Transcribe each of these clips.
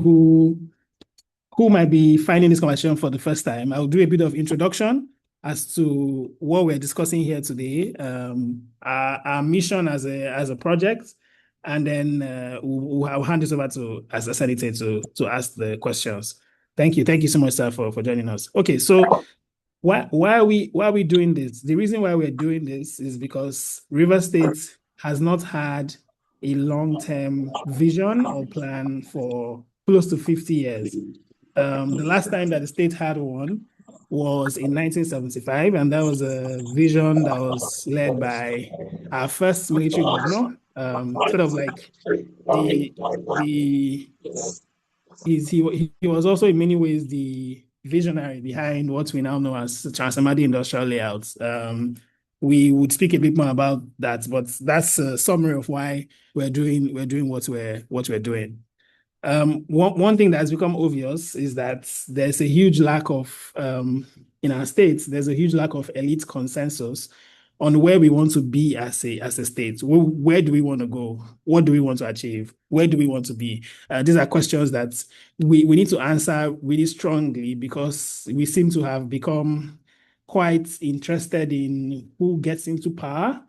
who might be finding this conversation for the first time, I'll do a bit of introduction as to what we're discussing here today, our mission as a project, and then I'll hand this over to as a senator to ask the questions. Thank you. Thank you so much, sir, for joining us. Okay, so why are we doing this? The reason why we're doing this is because Rivers State has not had a long-term vision or plan for close to 50 years. The last time that the state had one was in 1975, and that was a vision that was led by our first military governor. Sort of like the he was also in many ways the visionary behind what we now know as Prince-Amahdi industrial layouts. We would speak a bit more about that, but that's a summary of why we're doing what we're doing. One thing that has become obvious is that there's a huge lack of in our states. There's a huge lack of elite consensus on where we want to be as a state. Where do we want to go? What do we want to achieve? Where do we want to be? These are questions that we need to answer really strongly, because we seem to have become quite interested in who gets into power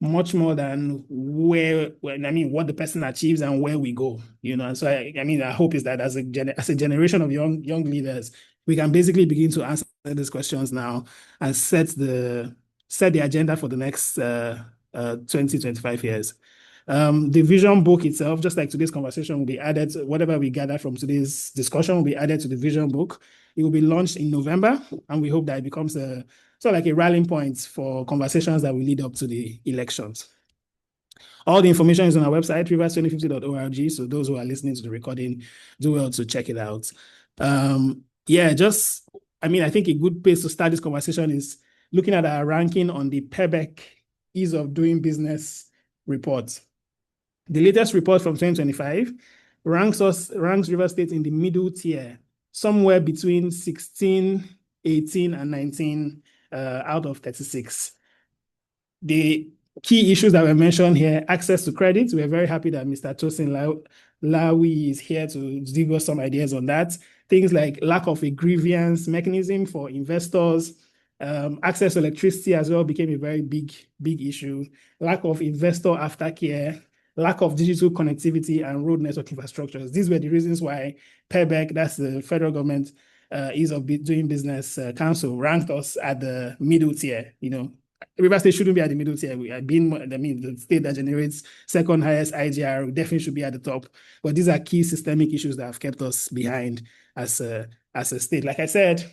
much more than what the person achieves and where we go, And so I hope is that as a generation of young leaders, we can basically begin to answer these questions now and set the agenda for the next 20, 25 years. The vision book itself, just like today's conversation, will be added. Whatever we gather from today's discussion will be added to the vision book. It will be launched in November, and we hope that it becomes sort of like a rallying point for conversations that will lead up to the elections. All the information is on our website, rivers2050.org. So those who are listening to the recording, do well to check it out. I think a good place to start this conversation is looking at our ranking on the PEBEC Ease of Doing Business report. The latest report from 2025 ranks Rivers State in the middle tier, somewhere between 16, 18, and 19 out of 36. The key issues that were mentioned here: access to credit. We're very happy that Mr. Tosin Lawuyi is here to give us some ideas on that. Things like lack of a grievance mechanism for investors. Access to electricity as well became a very big issue. Lack of investor aftercare, lack of digital connectivity, and road network infrastructures. These were the reasons why PEBEC, that's the federal government Ease of Doing Business Council, ranked us at the middle tier. Rivers State shouldn't be at the middle tier. The state that generates second highest IGR definitely should be at the top. But these are key systemic issues that have kept us behind as a state. Like I said,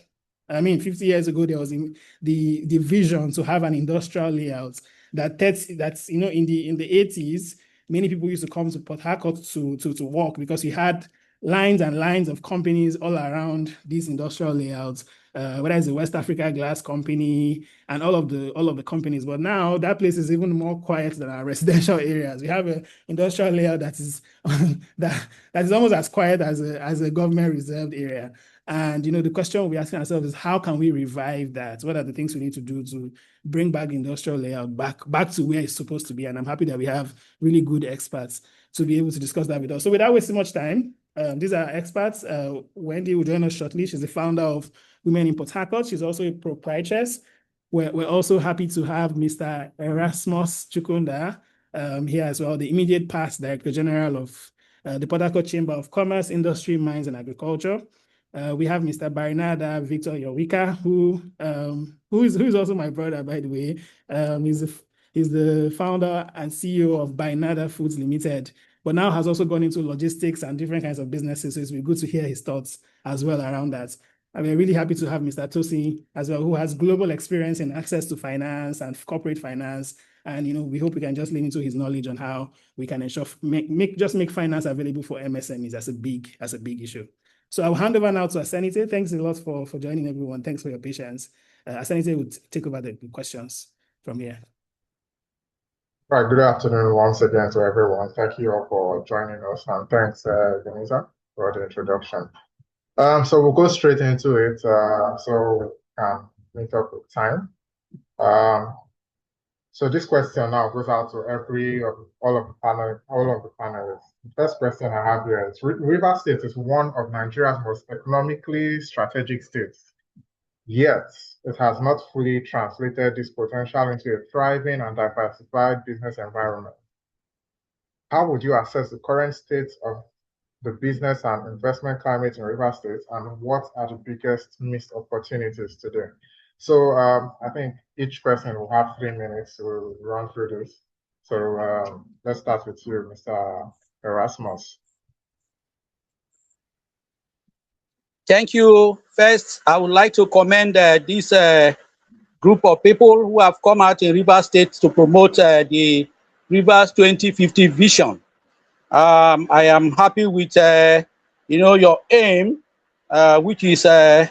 50 years ago, there was the vision to have an industrial layout that's in the 80s, many people used to come to Port Harcourt to work because we had lines and lines of companies all around these industrial layouts, whether it's the West Africa Glass Company and all of the companies. But now that place is even more quiet than our residential areas. We have an industrial layout that is that is almost as quiet as a government reserved area. And the question we'll be asking ourselves is, how can we revive that? What are the things we need to do to bring back the industrial layout back to where it's supposed to be? And I'm happy that we have really good experts to be able to discuss that with us. So without wasting much time, these are experts. Wendy will join us shortly. She's the founder of Women in Port Harcourt. She's also a proprietress. We're also happy to have Mr. Erasmus Chukunda here as well, the immediate past Director General of the Port Harcourt Chamber of Commerce, Industry, Mines, and Agriculture. We have Mr. Barinada, Victor Yowika, who is also my brother, by the way. He's the founder and CEO of ByNada Foods Limited, but now has also gone into logistics and different kinds of businesses. So it's been good to hear his thoughts as well around that. And we're really happy to have Mr. Tosin as well, who has global experience in access to finance and corporate finance. And we hope we can just lean into his knowledge on how we can ensure make finance available for MSMEs as a big issue. So I'll hand over now to Asenite. Thanks a lot for joining, everyone. Thanks for your patience. Asenite will take over the questions from here. Right, good afternoon once again to everyone. Thank you all for joining us, and thanks, Denisa, for the introduction. So we'll go straight into it, so we can meet up with time. So this question now goes out to all of the panelists. First question I have here is Rivers State is one of Nigeria's most economically strategic states. Yet, it has not fully translated this potential into a thriving and diversified business environment. How would you assess the current state of the business and investment climate in Rivers State, and what are the biggest missed opportunities today? So I think each person will have 3 minutes to run through this. So let's start with you, Mr. Erasmus. Thank you. First, I would like to commend this group of people who have come out in Rivers State to promote the Rivers 2050 vision. I am happy with your aim, which is the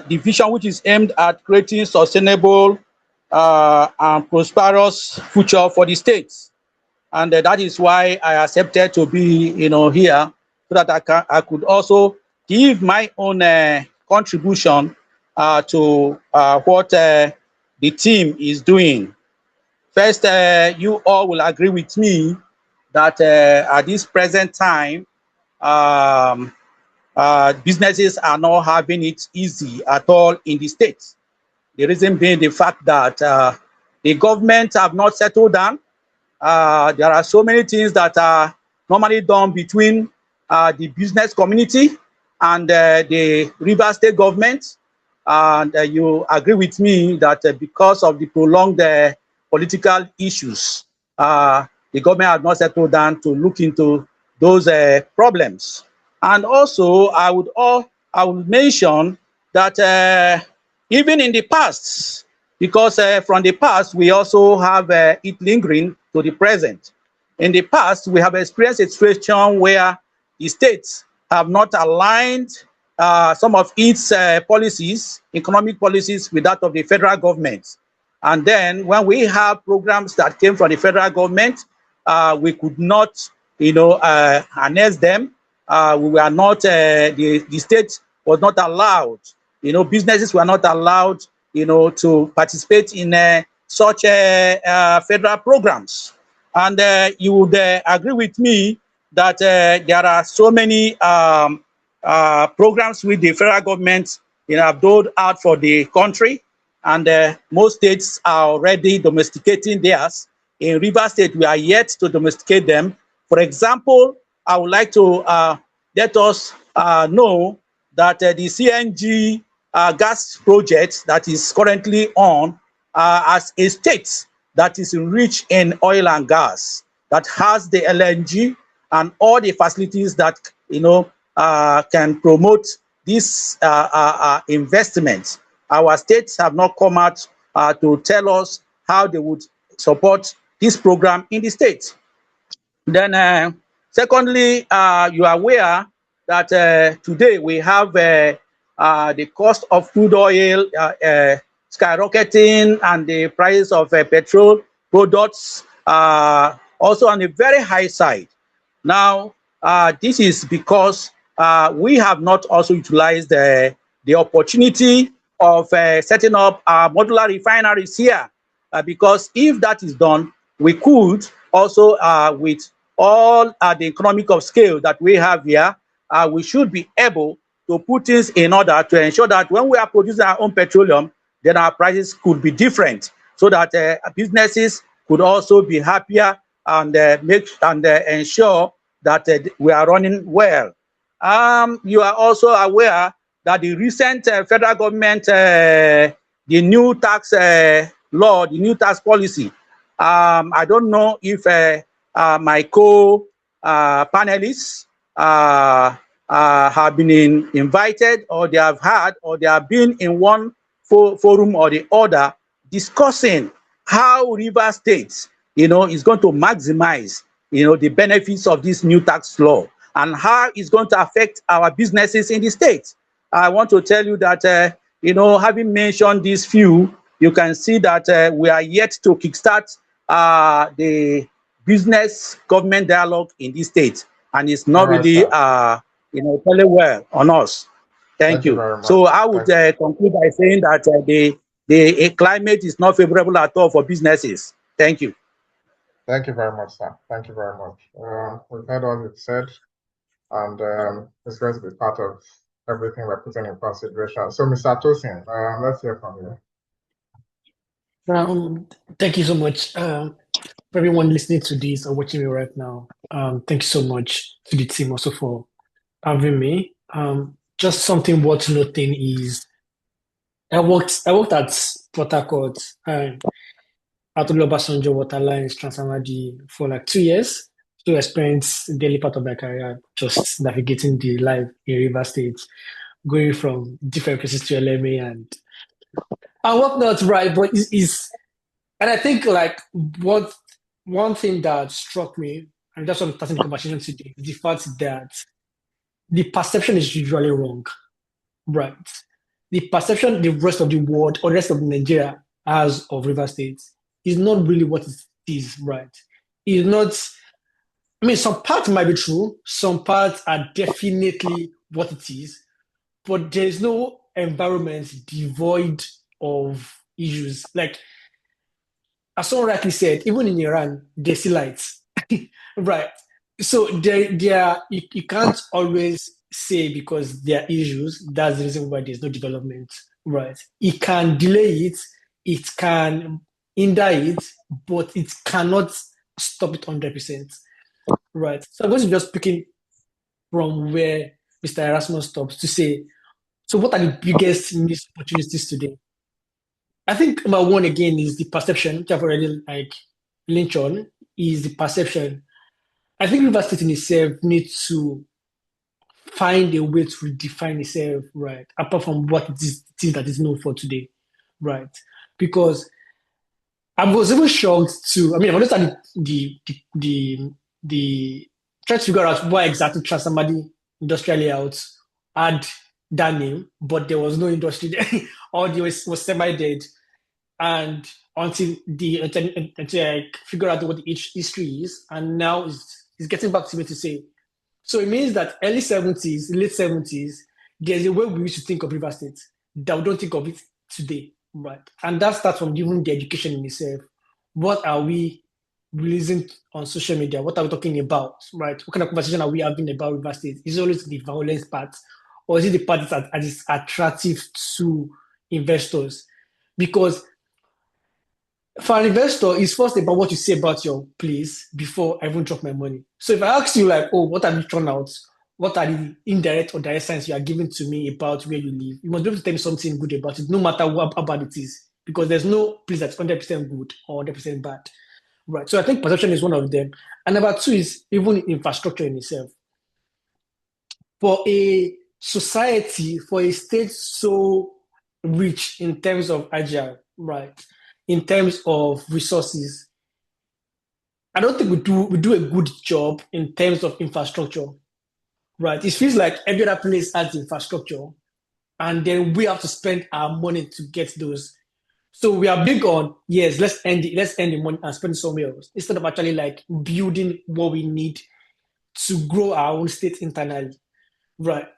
vision which is aimed at creating sustainable and prosperous future for the states. And that is why I accepted to be here, so that I could also give my own contribution to what the team is doing. First, you all will agree with me that at this present time, businesses are not having it easy at all in the states. The reason being the fact that the government have not settled down. There are so many things that are normally done between the business community and the Rivers State government. And you agree with me that because of the prolonged political issues, the government has not settled down to look into those problems. And also, I would mention that even in the past, because from the past, we also have it lingering to the present. In the past, we have experienced a situation where the states have not aligned some of its policies, economic policies, with that of the federal government. And then when we have programs that came from the federal government, we could not, harness them. We were not, the state was not allowed, businesses were not allowed, to participate in such federal programs. And you would agree with me that there are so many programs with the federal government have doled out for the country, and most states are already domesticating theirs. In Rivers State, we are yet to domesticate them. For example, I would like to let us know that the CNG gas project that is currently on as a state that is rich in oil and gas, that has the LNG and all the facilities that can promote this investment. Our states have not come out to tell us how they would support this program in the state. Then, secondly, you are aware that today we have the cost of crude oil skyrocketing, and the price of petrol products also on a very high side. Now, this is because we have not also utilized the opportunity of setting up modular refineries here, because if that is done, we could also, with all the economic of scale that we have here, we should be able to put things in order to ensure that when we are producing our own petroleum, then our prices could be different, so that businesses could also be happier and ensure that we are running well. You are also aware that the recent federal government, the new tax law, the new tax policy, I don't know if my co-panelists have been invited, or they have had, or they have been in one forum or the other, discussing how Rivers State, is going to maximize, the benefits of this new tax law, and how it's going to affect our businesses in the state. I want to tell you that, having mentioned these few, you can see that we are yet to kickstart the business government dialogue in this state, and it's not really, fairly well on us. Thank you. So I would conclude by saying that the climate is not favorable at all for businesses. Thank you. Thank you very much, sir. Thank you very much. We've heard all you've said, and it's going to be part of everything we're putting in consideration. So, Mr. Tosin, let's hear from you. Thank you so much for everyone listening to this or watching me right now. Thank you so much to the team also for having me. Just something worth noting is I worked at Port Harcourt at Obasanjo Waterlines Prince-Amahdi for like 2 years. So I spent the daily part of my career just navigating the life in River State, going from different places to LMA and whatnot, right? But and I think like one thing that struck me, and that's what I'm starting the conversation today, is the fact that the perception is usually wrong, right? The perception the rest of the world or the rest of Nigeria has of River State is not really what it is, right? It's not, I mean, some parts might be true, some parts are definitely what it is, but there is no environment devoid of issues. Like, as someone rightly said, even in Iran, they see lights, right? So you can't always say because there are issues, that's the reason why there's no development, right? It can delay it, it can hinder it, but it cannot stop it 100%, right? So I'm going to just picking from where Mr. Erasmus stops to say, so what are the biggest missed opportunities today? I think number one again is the perception, which I've already like linked on, is the perception. I think River State in itself needs to find a way to redefine itself, right? Apart from what it is that is known for today, right? Because I was even shocked to. I mean, I've understand the trying to figure out why exactly Prince-Amahdi Industrial Layout had that name, but there was no industry there. All the was semi-dead, and until I figure out what the history is, and now it's getting back to me to say. So it means that early 70s, late 70s, there's a way we used to think of River State that we don't think of it today, right? And that starts from even the education in itself. What are we releasing on social media? What are we talking about, right? What kind of conversation are we having about River State? Is it always the violence part, or is it the part that is attractive to investors? Because for an investor, it's first about what you say about your place before I even drop my money. So if I ask you like, oh, what have you thrown out? What are the indirect or direct signs you are giving to me about where you live? You must be able to tell me something good about it, no matter how bad it is, because there's no place that's 100% good or 100% bad, right? So I think perception is one of them. And number two is even infrastructure in itself. For a society, for a state so rich in terms of agile, right? In terms of resources, I don't think we do a good job in terms of infrastructure, right? It feels like every other place has infrastructure, and then we have to spend our money to get those. So we are big on yes, let's end the money and spend it somewhere else instead of actually like building what we need to grow our own state internally, right?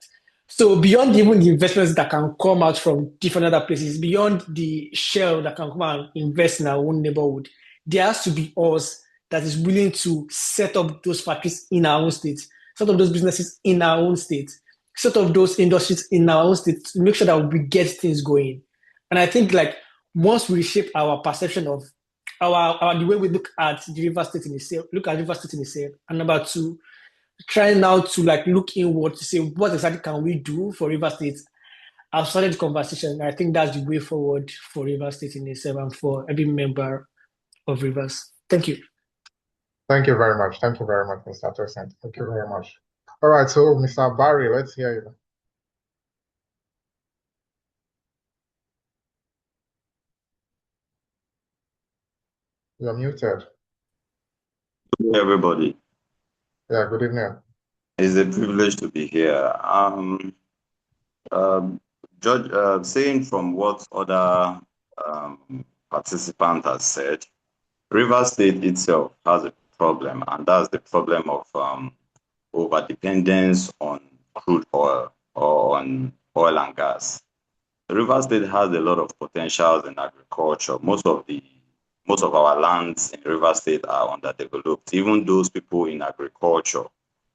So beyond even the investments that can come out from different other places, beyond the shell that can come and invest in our own neighborhood, there has to be us that is willing to set up those factories in our own state, set up those businesses in our own state, set up those industries in our own state to make sure that we get things going. And I think like once we reshape our perception of our the way we look at the River State in itself, and number two, trying now to like look inward to say what exactly can we do for River State. I've started the conversation. I think that's the way forward for River State in itself and for every member of Rivers. Thank you. Thank you very much. Thank you very much, Mr. Tosin. Thank you very much. All right, so Mr. Barry, let's hear you. You're muted. Hey everybody. Yeah, good evening. It's a privilege to be here. Judge, saying from what other participant has said, River State itself has a problem, and that's the problem of over-dependence on crude oil or on oil and gas. The River State has a lot of potentials in agriculture. Most of the most of our lands in River State are underdeveloped. Even those people in agriculture,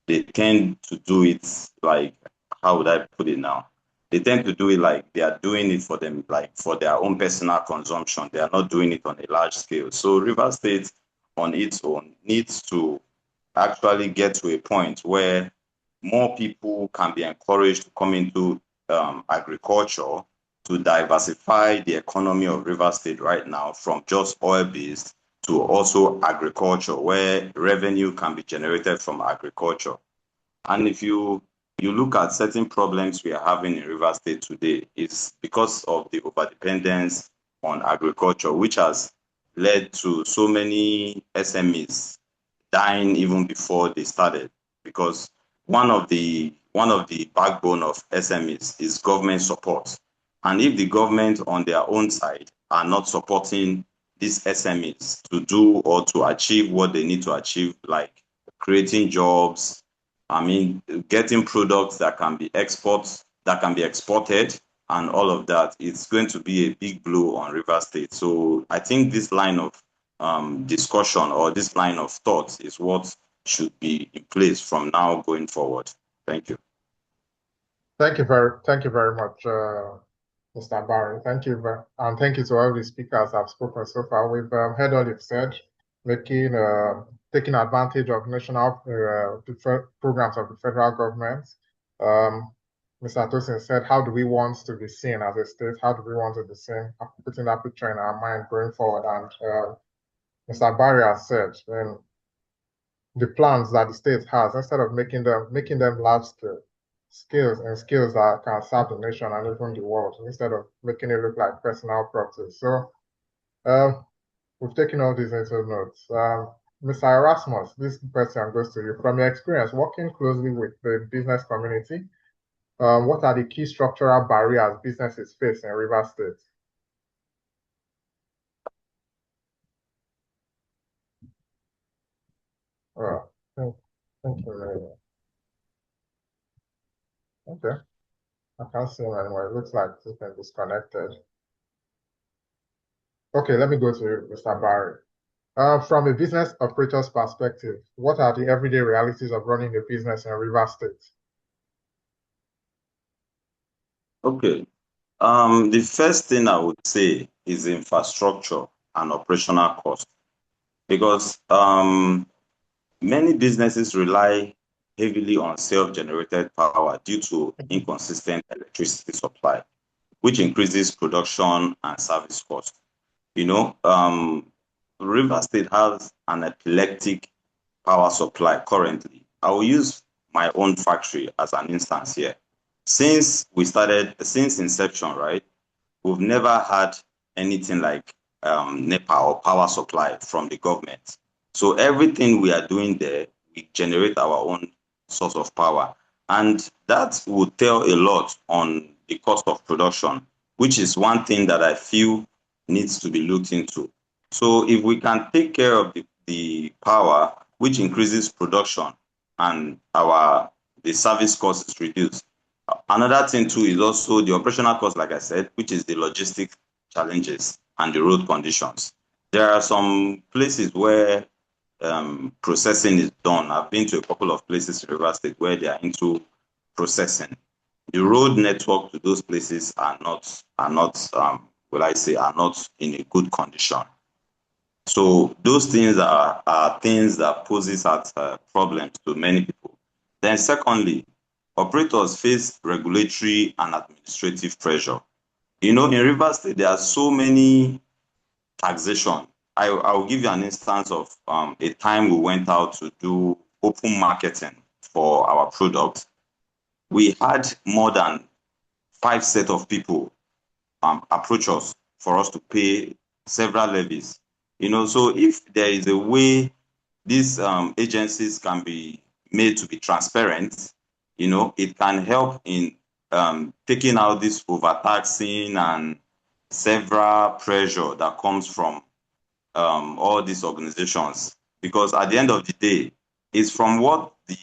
they tend to do it like, how would I put it now? They tend to do it like they are doing it for them, like for their own personal consumption. They are not doing it on a large scale. So River State on its own needs to actually get to a point where more people can be encouraged to come into agriculture to diversify the economy of River State right now from just oil-based to also agriculture, where revenue can be generated from agriculture. And if you look at certain problems we are having in River State today, it's because of the overdependence on agriculture, which has led to so many SMEs dying even before they started, because one of the backbone of SMEs is government support. And if the government on their own side are not supporting these SMEs to do or to achieve what they need to achieve, like creating jobs, I mean, getting products that can be exported and all of that, it's going to be a big blow on River State. So I think this line of discussion or this line of thought is what should be in place from now going forward. Thank you. Thank you very much, Mr. Barry. Thank you, and thank you to all the speakers I've spoken so far. We've heard all you've said, taking advantage of national programs of the federal government. Mr. Tosin said, how do we want to be seen as a state? How do we want to be seen? Putting that picture in our mind going forward. And Mr. Barry has said, the plans that the state has, instead of making them large scale, skills that can serve the nation and even the world, instead of making it look like personal property. So we've taken all these into notes. Mr. Erasmus, this question goes to you. From your experience working closely with the business community, what are the key structural barriers businesses face in River State? Thank you very much. Okay. I can't see him anymore. It looks like he's been disconnected. Okay, let me go to Mr. Barry. From a business operator's perspective, what are the everyday realities of running a business in River State? Okay. The first thing I would say is infrastructure and operational cost, because many businesses rely heavily on self-generated power due to inconsistent electricity supply, which increases production and service costs. You know, River State has an epileptic power supply currently. I will use my own factory as an instance here. Since inception, right, we've never had anything like NEPA or power supply from the government. So everything we are doing there, we generate our own source of power. And that would tell a lot on the cost of production, which is one thing that I feel needs to be looked into. So if we can take care of the power, which increases production, and the service cost is reduced. Another thing too is also the operational cost, like I said, which is the logistic challenges and the road conditions. There are some places where processing is done. I've been to a couple of places in River State where they are into processing. The road network to those places are not in a good condition. So those things are things that poses as problems to many people. Then secondly, operators face regulatory and administrative pressure. You know, in River State, there are so many taxation. I will give you an instance of a time we went out to do open marketing for our product. We had more than 5 sets of people approach us for us to pay several levies. You know, so if there is a way these agencies can be made to be transparent, you know, it can help in taking out this overtaxing and several pressure that comes from all these organizations. Because at the end of the day, it's from what the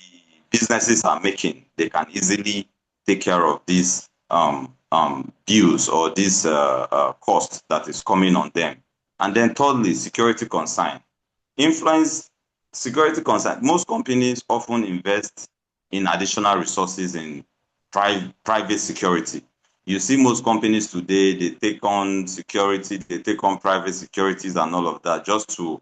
businesses are making, they can easily take care of these bills or this cost that is coming on them. And then thirdly, security concern. Influence, security concern. Most companies often invest in additional resources in private security. You see most companies today, they take on security, they take on private securities and all of that just to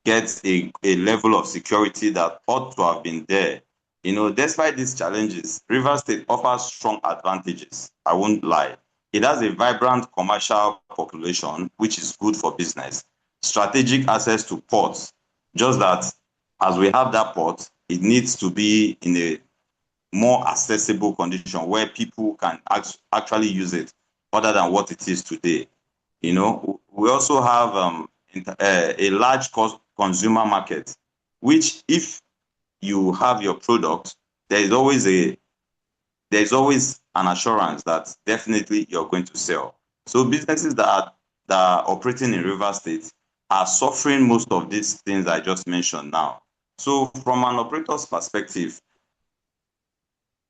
get a level of security that ought to have been there. You know, despite these challenges, Rivers State offers strong advantages. I won't lie. It has a vibrant commercial population, which is good for business. Strategic access to ports, just that as we have that port, it needs to be in a more accessible condition where people can actually use it other than what it is today. You know, we also have a large consumer market, which if you have your product, there's always an assurance that definitely you're going to sell. So businesses that are operating in River State are suffering most of these things I just mentioned now. So from an operator's perspective,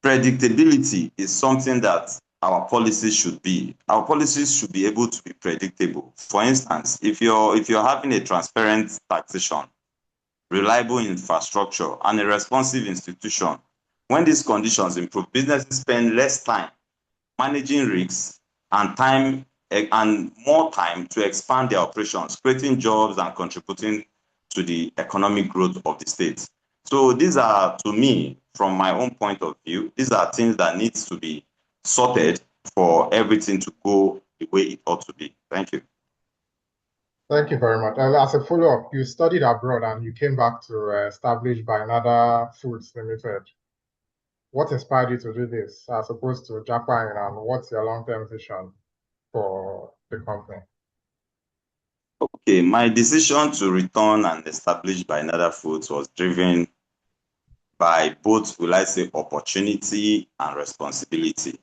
predictability is something that our policies should be. Our policies should be able to be predictable. For instance, if you're having a transparent taxation, reliable infrastructure, and a responsive institution, when these conditions improve, businesses spend less time managing risks and more time to expand their operations, creating jobs and contributing to the economic growth of the state. So these are, to me, from my own point of view, these are things that needs to be sorted for everything to go the way it ought to be. Thank you. Thank you very much. As a follow-up, you studied abroad and you came back to establish ByNada Foods Limited. What inspired you to do this as opposed to Japan, and what's your long-term vision for the company? Okay, my decision to return and establish ByNada Foods was driven by both, will I say, opportunity and responsibility.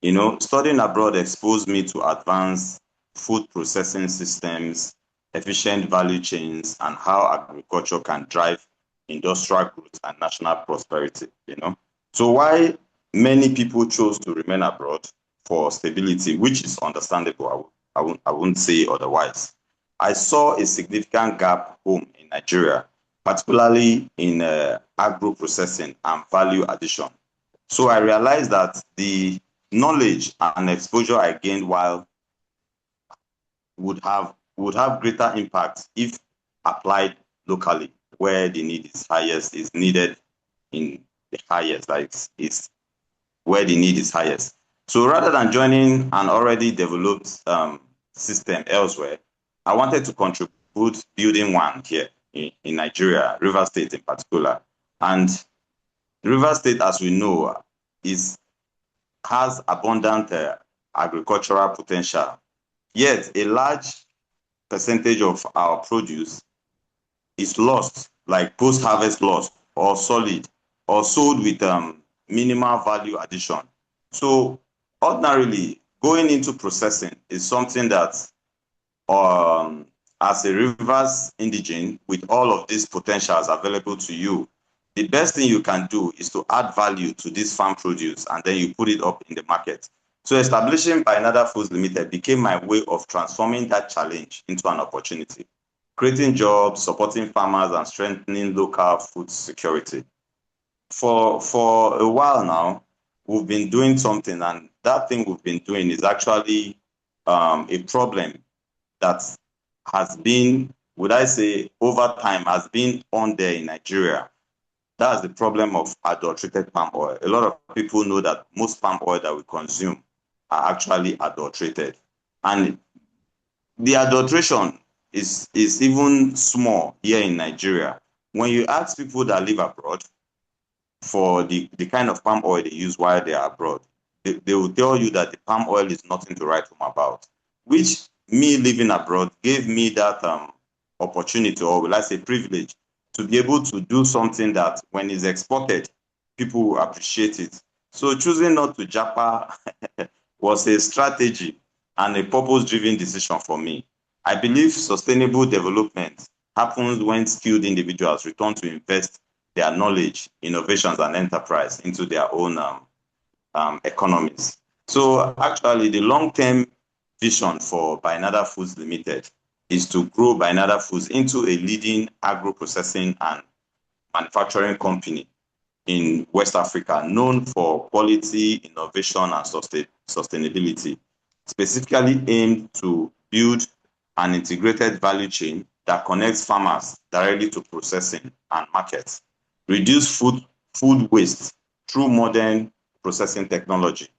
You know, studying abroad exposed me to advanced food processing systems, efficient value chains, and how agriculture can drive industrial growth and national prosperity, you know. So why many people chose to remain abroad for stability, which is understandable, I wouldn't say otherwise. I saw a significant gap home in Nigeria, particularly in agro processing and value addition. So I realized that the knowledge and exposure I gained while would have greater impact if applied locally, where the need is highest, is needed in the highest, like it's where the need is highest. So rather than joining an already developed system elsewhere, I wanted to contribute building one here in Nigeria, River State in particular. And River State, as we know, has abundant agricultural potential. Yet a large percentage of our produce is lost, like post-harvest loss, or solid, or sold with minimal value addition. So ordinarily, going into processing is something that, as a Rivers indigene, with all of these potentials available to you, the best thing you can do is to add value to this farm produce, and then you put it up in the market. So establishing ByNada Foods Limited became my way of transforming that challenge into an opportunity, creating jobs, supporting farmers, and strengthening local food security. For a while now, we've been doing something, and that thing we've been doing is actually a problem that has been, would I say, over time has been on there in Nigeria. That's the problem of adulterated palm oil. A lot of people know that most palm oil that we consume are actually adulterated. And the adulteration is even small here in Nigeria. When you ask people that live abroad for the kind of palm oil they use while they are abroad, they will tell you that the palm oil is nothing to write home about, which me living abroad gave me that opportunity, or will I say privilege, to be able to do something that when it's exported, people will appreciate it. So choosing not to Japa was a strategy and a purpose-driven decision for me. I believe sustainable development happens when skilled individuals return to invest their knowledge, innovations, and enterprise into their own economies. So actually, the long-term vision for ByNada Foods Limited is to grow ByNada Foods into a leading agro-processing and manufacturing company in West Africa, known for quality, innovation, and sustainability, specifically aimed to build an integrated value chain that connects farmers directly to processing and markets, reduce food waste through modern processing technology,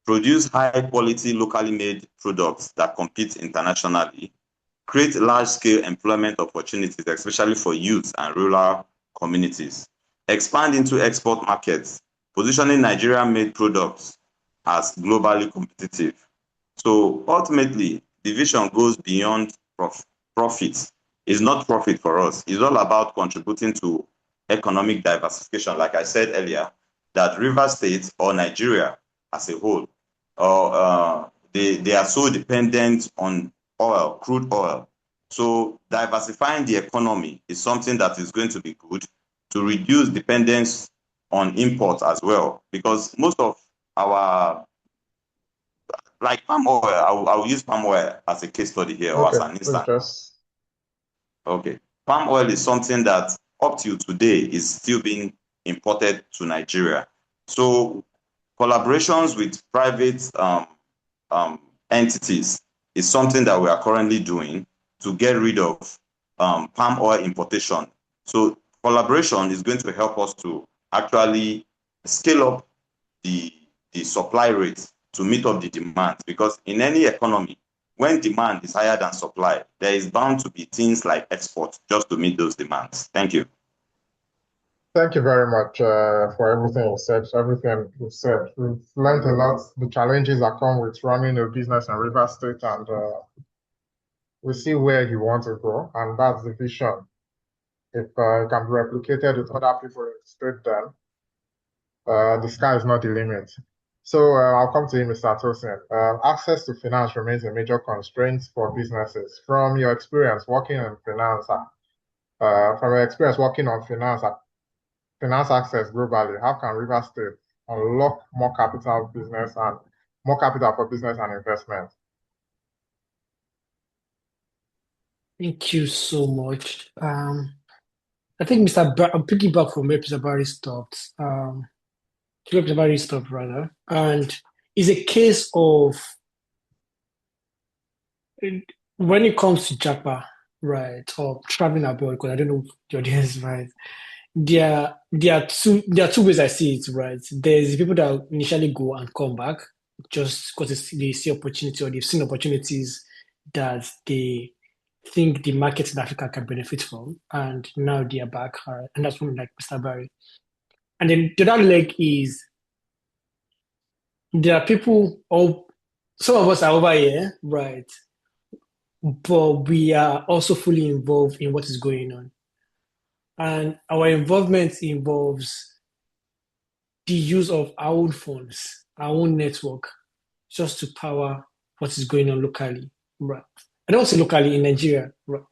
produce high-quality, locally made products that compete internationally, create large-scale employment opportunities, especially for youth and rural communities, expand into export markets, positioning Nigerian-made products as globally competitive. So ultimately, the vision goes beyond profit. It's not profit for us. It's all about contributing to economic diversification. Like I said earlier, that Rivers State or Nigeria as a whole, they are so dependent on oil, crude oil. So diversifying the economy is something that is going to be good to reduce dependence on imports as well, because most of our, like palm oil, I'll use palm oil as a case study here, or as an instance. Okay, palm oil is something that up till today is still being imported to Nigeria. So collaborations with private entities is something that we are currently doing to get rid of palm oil importation. So collaboration is going to help us to actually scale up the supply rate to meet up the demand, because in any economy, when demand is higher than supply, there is bound to be things like export just to meet those demands. Thank you. Thank you very much for everything you said. Everything you said, we've learned a lot. The challenges that come with running a business in Rivers State, and we see where you want to go, and that's the vision. If it can be replicated with other people in the state, then the sky is not the limit. So I'll come to you, Mr. Tosin. Access to finance remains a major constraint for businesses. From your experience working in finance, on finance access globally, how can Rivers State unlock more capital for business and investment? Thank you so much. I think I'm picking back from where Mr. Barry stopped. Rather, and it's a case of when it comes to Japa, right, or traveling abroad, because I don't know the audience, right. There are two ways I see it, right. There's people that initially go and come back just because they see opportunity, or they've seen opportunities that they think the market in Africa can benefit from, and now they are back, and that's one like Mr. Barry. And then the other leg is there are people, or some of us are over here, right? But we are also fully involved in what is going on. And our involvement involves the use of our own funds, our own network, just to power what is going on locally, right? I don't say locally, in Nigeria, right?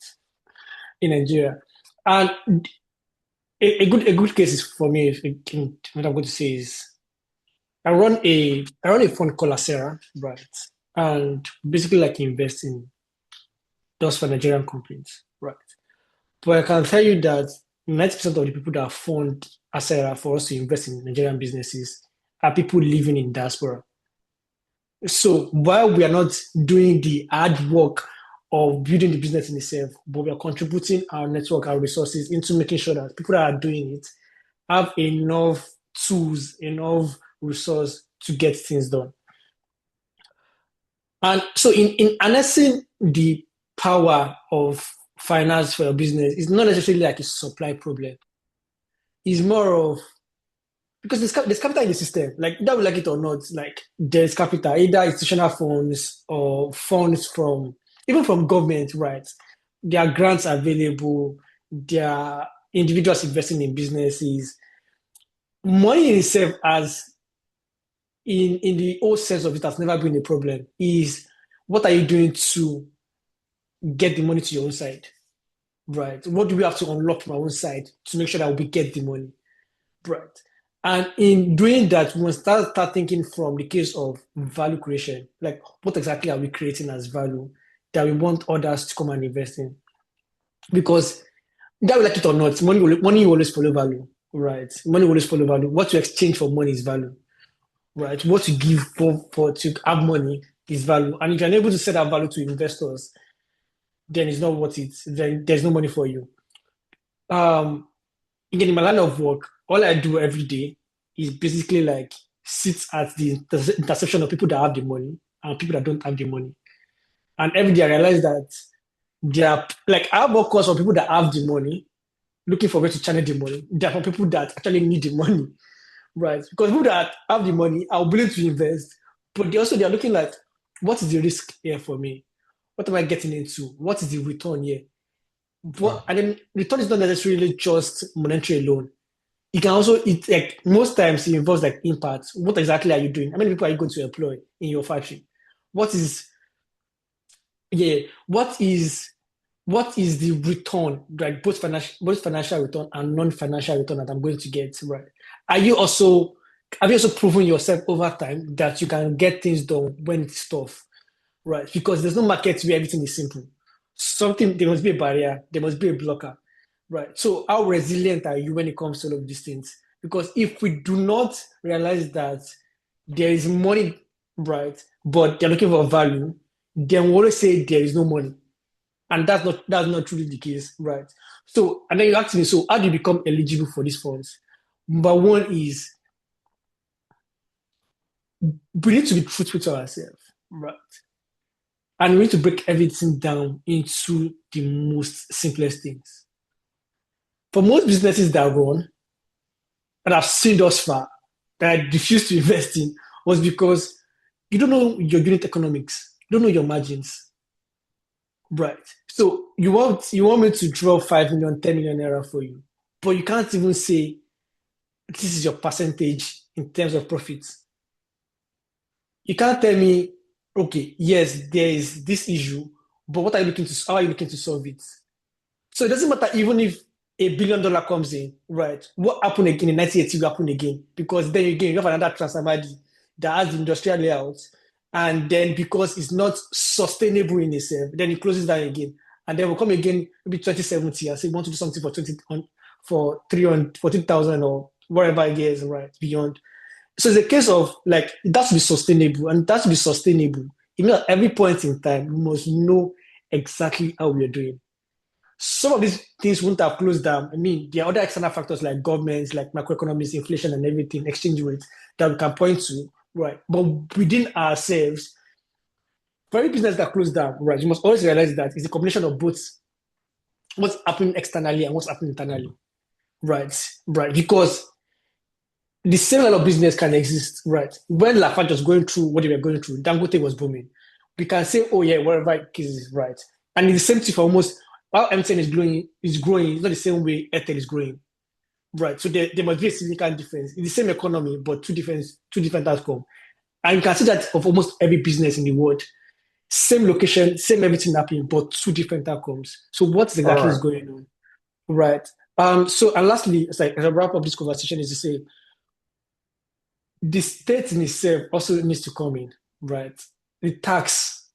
In Nigeria. And a good case is for me, what I'm going to say is, I run a fund called Acera, right? And basically like investing those for Nigerian companies, right? But I can tell you that 90% of the people that fund Acera for us to invest in Nigerian businesses are people living in diaspora. So while we are not doing the hard work of building the business in itself, but we are contributing our network, our resources into making sure that people that are doing it have enough tools, enough resource to get things done. And so in harnessing the power of finance for your business, it's not necessarily like a supply problem. It's more of, because there's capital in the system, like either we like it or not, like there's capital, either institutional funds or funds even from government, right? There are grants available, there are individuals investing in businesses. Money in itself, as in the old sense of it, has never been a problem. Is what are you doing to get the money to your own side, right? What do we have to unlock from our own side to make sure that we get the money, right? And in doing that, we must start thinking from the case of value creation, like what exactly are we creating as value that we want others to come and invest in. Because that we like it or not, money will always follow value, right? Money will always follow value. What you exchange for money is value, right? What you give for to have money is value. And if you're unable to set that value to investors, then it's not worth it. Then there's no money for you. Again, in my line of work, all I do every day is basically like sit at the intersection of people that have the money and people that don't have the money. And every day I realize that there are, like, I have more calls from people that have the money, looking for where to channel the money, than from people that actually need the money, right? Because people that have the money are willing to invest, but they're looking like, what is the risk here for me? What am I getting into? What is the return here? And then return is not necessarily just monetary alone. It can also, like most times it involves like impact. What exactly are you doing? How many people are you going to employ in your factory? What is the return, like both financial return and non-financial return that I'm going to get, right? Have you also proven yourself over time that you can get things done when it's tough, right? Because there's no market where everything is simple. There must be a barrier, there must be a blocker, right? So how resilient are you when it comes to all of these things? Because if we do not realize that there is money, right, but they're looking for value, then we always say there is no money. And that's not truly the case, right? So, and then you ask me, so how do you become eligible for these funds? Number one is we need to be truthful to ourselves, right? And we need to break everything down into the most simplest things. For most businesses that run, and I've seen thus far, that I refuse to invest in, was because you don't know your unit economics, you don't know your margins, right? So you want me to draw 5 million, 10 million naira for you, but you can't even say this is your percentage in terms of profits. You can't tell me, okay, yes, there is this issue, but how are you looking to solve it? So it doesn't matter even if $1 billion comes in, right? What happened again in 1980 will happen again, because then again you have another Prince-Amahdi that has the industrial layout, and then because it's not sustainable in itself, then it closes down again, and then we'll come again maybe 2070 and say we want to do something for 14,000 or whatever it is, right? Beyond. So it's a case of like it has to be sustainable, and that to be sustainable, even at every point in time, we must know exactly how we are doing. Some of these things wouldn't have closed down. I mean, there are other external factors like governments, like macroeconomics, inflation, and everything, exchange rates that we can point to, right? But within ourselves, for every business that closed down, right, you must always realize that it's a combination of both what's happening externally and what's happening internally, right? Right, because the same level of business can exist, right? When Lafarge was going through what they were going through, Dangote was booming. We can say, oh yeah, whatever case is right. And it's the same thing for almost how MTN is growing, it's not the same way Airtel is growing, right? So there must be a significant difference. It's the same economy, but two different outcomes. And you can see that of almost every business in the world. Same location, same everything happening, but two different outcomes. So what exactly is going on, right? So, and lastly, as I wrap up this conversation, is to say, the state in itself also needs to come in, right? The tax,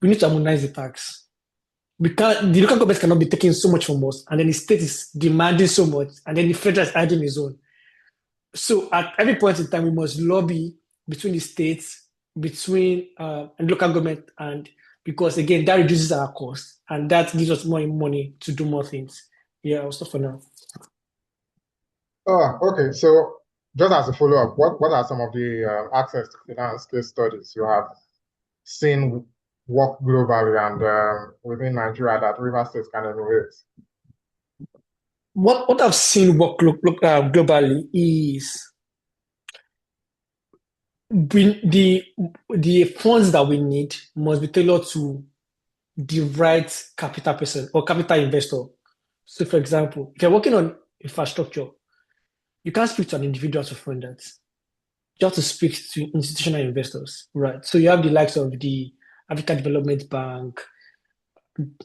we need to harmonize the tax. The local government cannot be taking so much from us, and then the state is demanding so much, and then the federal is adding its own. So at every point in time, we must lobby between the states, between and local government, and because again, that reduces our cost, and that gives us more money to do more things. Yeah, I'll stop for now. Oh, okay. So just as a follow-up, what are some of the access to finance case studies you have seen work globally and within Nigeria that River State can emulate? What I've seen work globally is the funds that we need must be tailored to the right capital person or capital investor. So, for example, if you're working on infrastructure, you can't speak to an individual to fund that. You have to speak to institutional investors, right? So you have the likes of the African Development Bank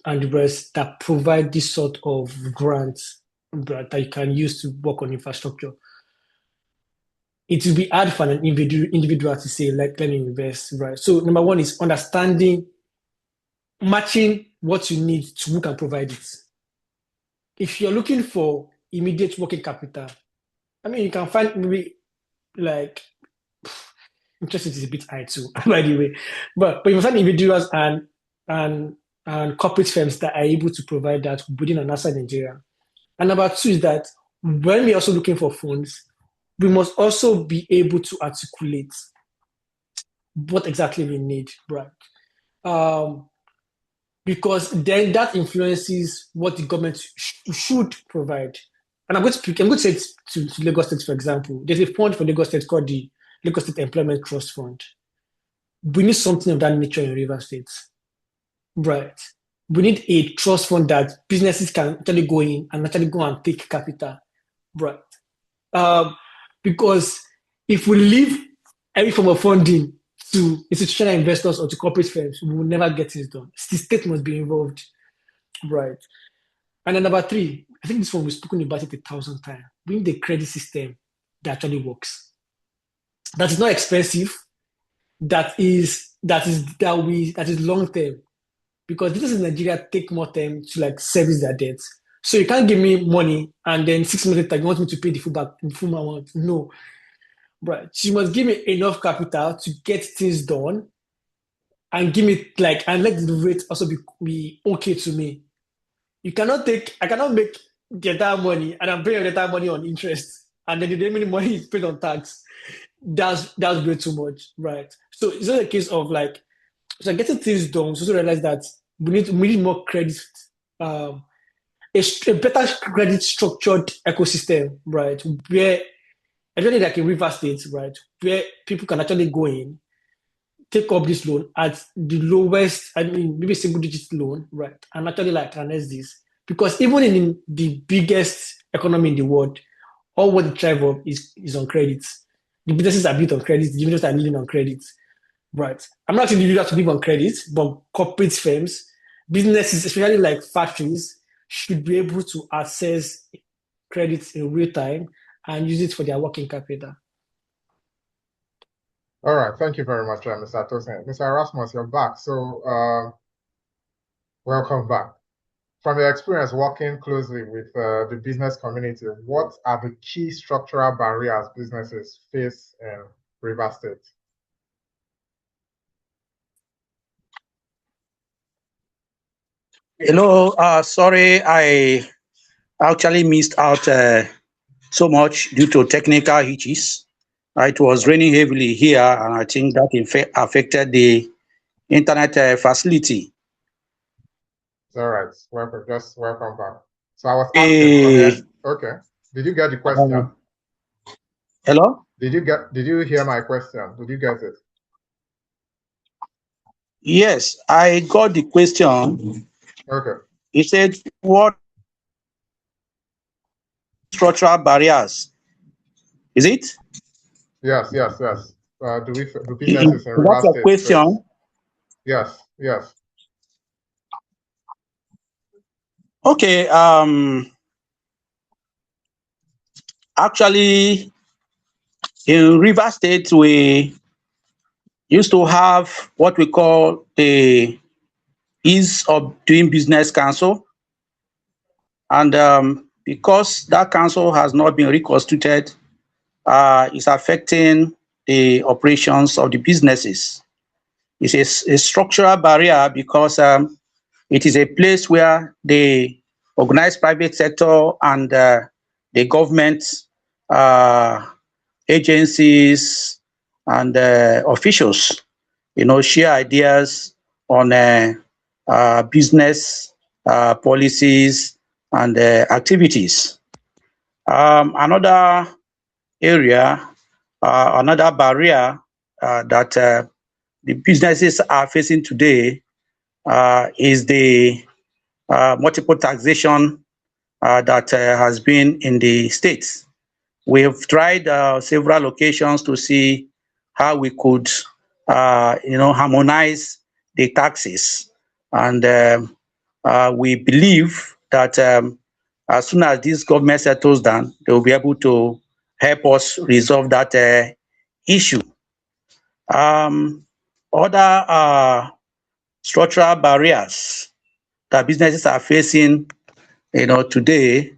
and the rest that provide this sort of grants that you can use to work on infrastructure. It will be hard for an individual to say, like, let me invest, right? So number one is understanding matching what you need to who can provide it. If you're looking for immediate working capital, I mean, you can find maybe like interest is a bit high too, by the way. But you find individuals and corporate firms that are able to provide that within and outside Nigeria. And number two is that when we're also looking for funds, we must also be able to articulate what exactly we need, right? Because then that influences what the government should provide. And I'm going to say it to Lagos State, for example. There's a fund for Lagos State called the Lagos State Employment Trust Fund. We need something of that nature in River State, right? We need a trust fund that businesses can actually go in and actually go and take capital, right? Because if we leave every form of funding to institutional investors or to corporate firms, we will never get things done. The state must be involved, right? And then number three, I think this one we've spoken about it 1,000 times. We need a credit system that actually works. That is not expensive. That is long term. Because businesses in Nigeria take more time to like service their debts. So you can't give me money and then 6 months later you want me to pay the full amount. No. Right. You must give me enough capital to get things done and give me and let the rate also be okay to me. I cannot make the entire money and I'm paying the entire money on interest and then the remaining money is paid on tax. That's way too much, right? So it's not a case of so getting things done. So realize that we need more credit, a better credit structured ecosystem, right? Where actually like in River State, right, where people can actually go in, take up this loan at the lowest, maybe single digit loan, right, and actually finance this. Because even in the biggest economy in the world, all what the thrive of is on credits. The businesses are built on credits, the individuals are living on credits. Right. I'm not saying you have to live on credit, but corporate firms, businesses, especially like factories, should be able to access credits in real time and use it for their working capital. All right. Thank you very much, Mr. Tosin. Mr. Erasmus, you're back. So welcome back. From your experience working closely with the business community, what are the key structural barriers businesses face in River State? Hello, sorry, I actually missed out so much due to technical hitches. It was raining heavily here, and I think that affected the internet facility. All right, welcome back. So I was asking. Okay, did you get the question? Hello? Did you hear my question? Did you get it? Yes, I got the question. Okay. He said, what structural barriers? Is it? Yes. Do businesses in River That's State a question. Yes. Okay. Actually, in River State, we used to have what we call a Ease of Doing Business Council. And because that council has not been reconstituted, it's affecting the operations of the businesses. It's a structural barrier because it is a place where the organized private sector and the government agencies and officials, share ideas on business policies and activities. Another area, another barrier that the businesses are facing today is the multiple taxation that has been in the states. We have tried several locations to see how we could, harmonize the taxes, and we believe that as soon as this government settles down, they will be able to help us resolve that issue. Other structural barriers that businesses are facing, today,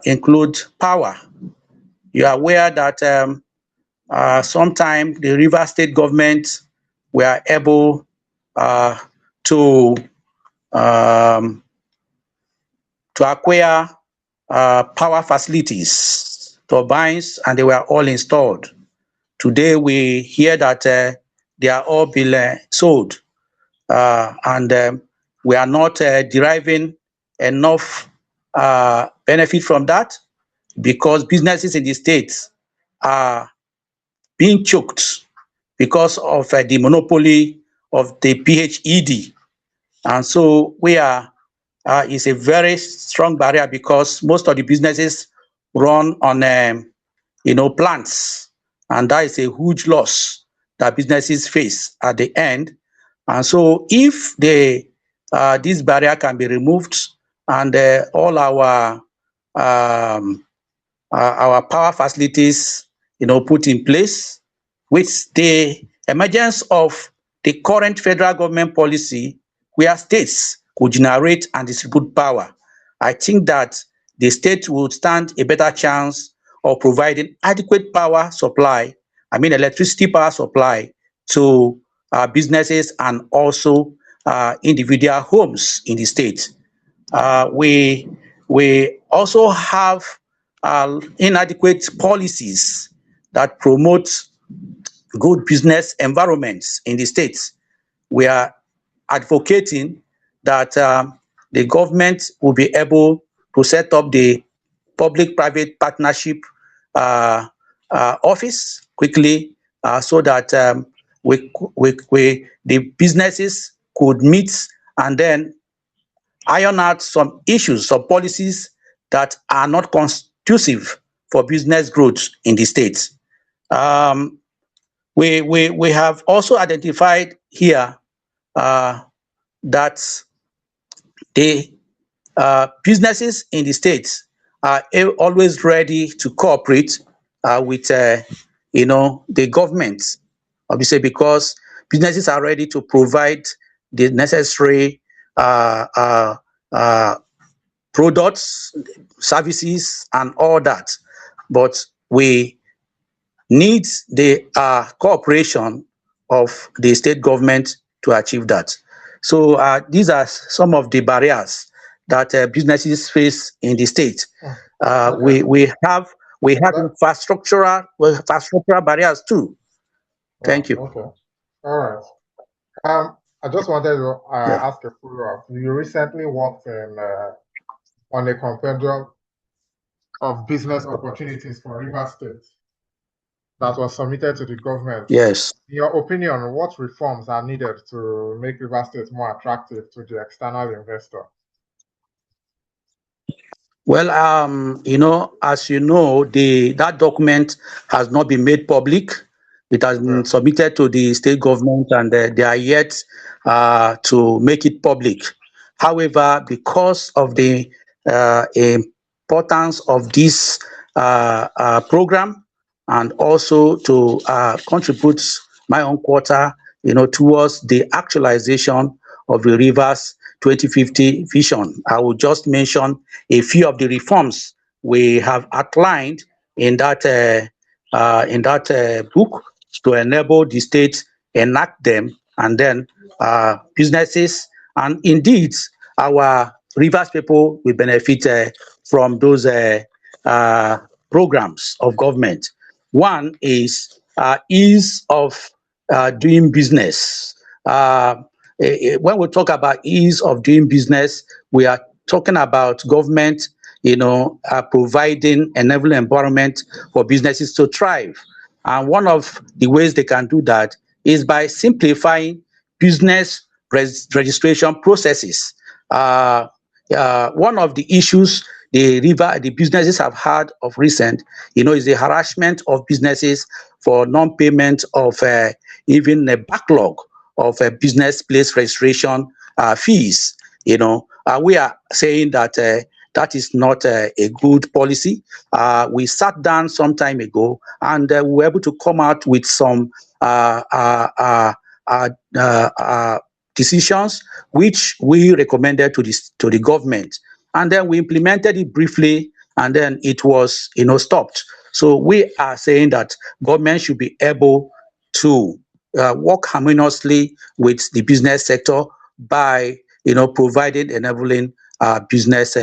include power. You are aware that sometime the Rivers State government were able to acquire power facilities, turbines, and they were all installed. Today, we hear that they are all being sold, and we are not deriving enough benefit from that because businesses in the states are being choked because of the monopoly of the PHED. And so is a very strong barrier because most of the businesses run on plants, and that is a huge loss that businesses face at the end. And so if this barrier can be removed and all our power facilities put in place with the emergence of the current federal government policy where states could generate and distribute power, I think that the state would stand a better chance of providing adequate power supply, electricity power supply to businesses and also individual homes in the state. We also have inadequate policies that promote good business environments in the states. We are advocating that the government will be able to set up the public-private partnership office quickly so that the businesses could meet and then iron out some issues, some policies that are not conducive for business growth in the states. We have also identified here that the businesses in the states are always ready to cooperate with the government, obviously, because businesses are ready to provide the necessary products, services, and all that. But we need the cooperation of the state government to achieve that. So these are some of the barriers that businesses face in the state. We have infrastructural barriers too. Thank you. Okay. All right. I just wanted to ask a follow-up. You recently worked on a compendium of business opportunities for Rivers State that was submitted to the government. Yes. In your opinion, what reforms are needed to make Rivers State more attractive to the external investor? Well, as you know, that document has not been made public. It has been submitted to the state government, and they are yet to make it public. However, because of the importance of this program, and also to contribute my own quota, towards the actualization of the Rivers 2050 vision, I will just mention a few of the reforms we have outlined in that book to enable the state enact them, and then businesses and indeed our Rivers people will benefit from those programs of government. One is ease of doing business. When we talk about ease of doing business, we are talking about government, providing an enabling environment for businesses to thrive. And one of the ways they can do that is by simplifying business registration processes. One of the issues the businesses have had of recent, is the harassment of businesses for non-payment of even a backlog of business place registration fees. We are saying that that is not a good policy. We sat down some time ago and we were able to come out with some decisions which we recommended to the government, and then we implemented it briefly, and then it was stopped. So we are saying that government should be able to work harmoniously with the business sector by providing enabling business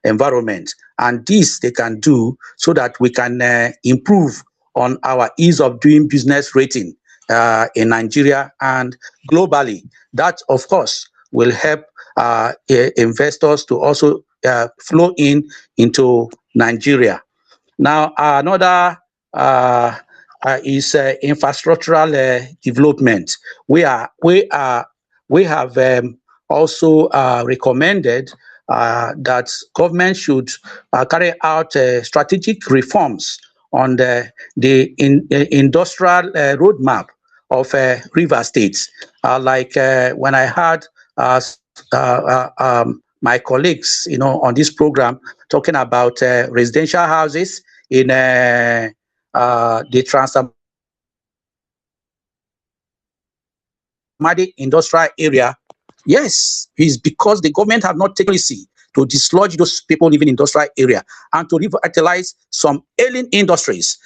environment, and this they can do so that we can improve on our ease of doing business rating in Nigeria and globally. That, of course, will help investors to also flow into Nigeria. Now, another is infrastructural development. We have also recommended that government should carry out strategic reforms on the industrial roadmap of River States. Like when I had my colleagues, on this program talking about residential houses in the Prince-Amahdi industrial area. Yes, it's because the government have not taken policy to dislodge those people living in industrial area and to revitalize some ailing industries.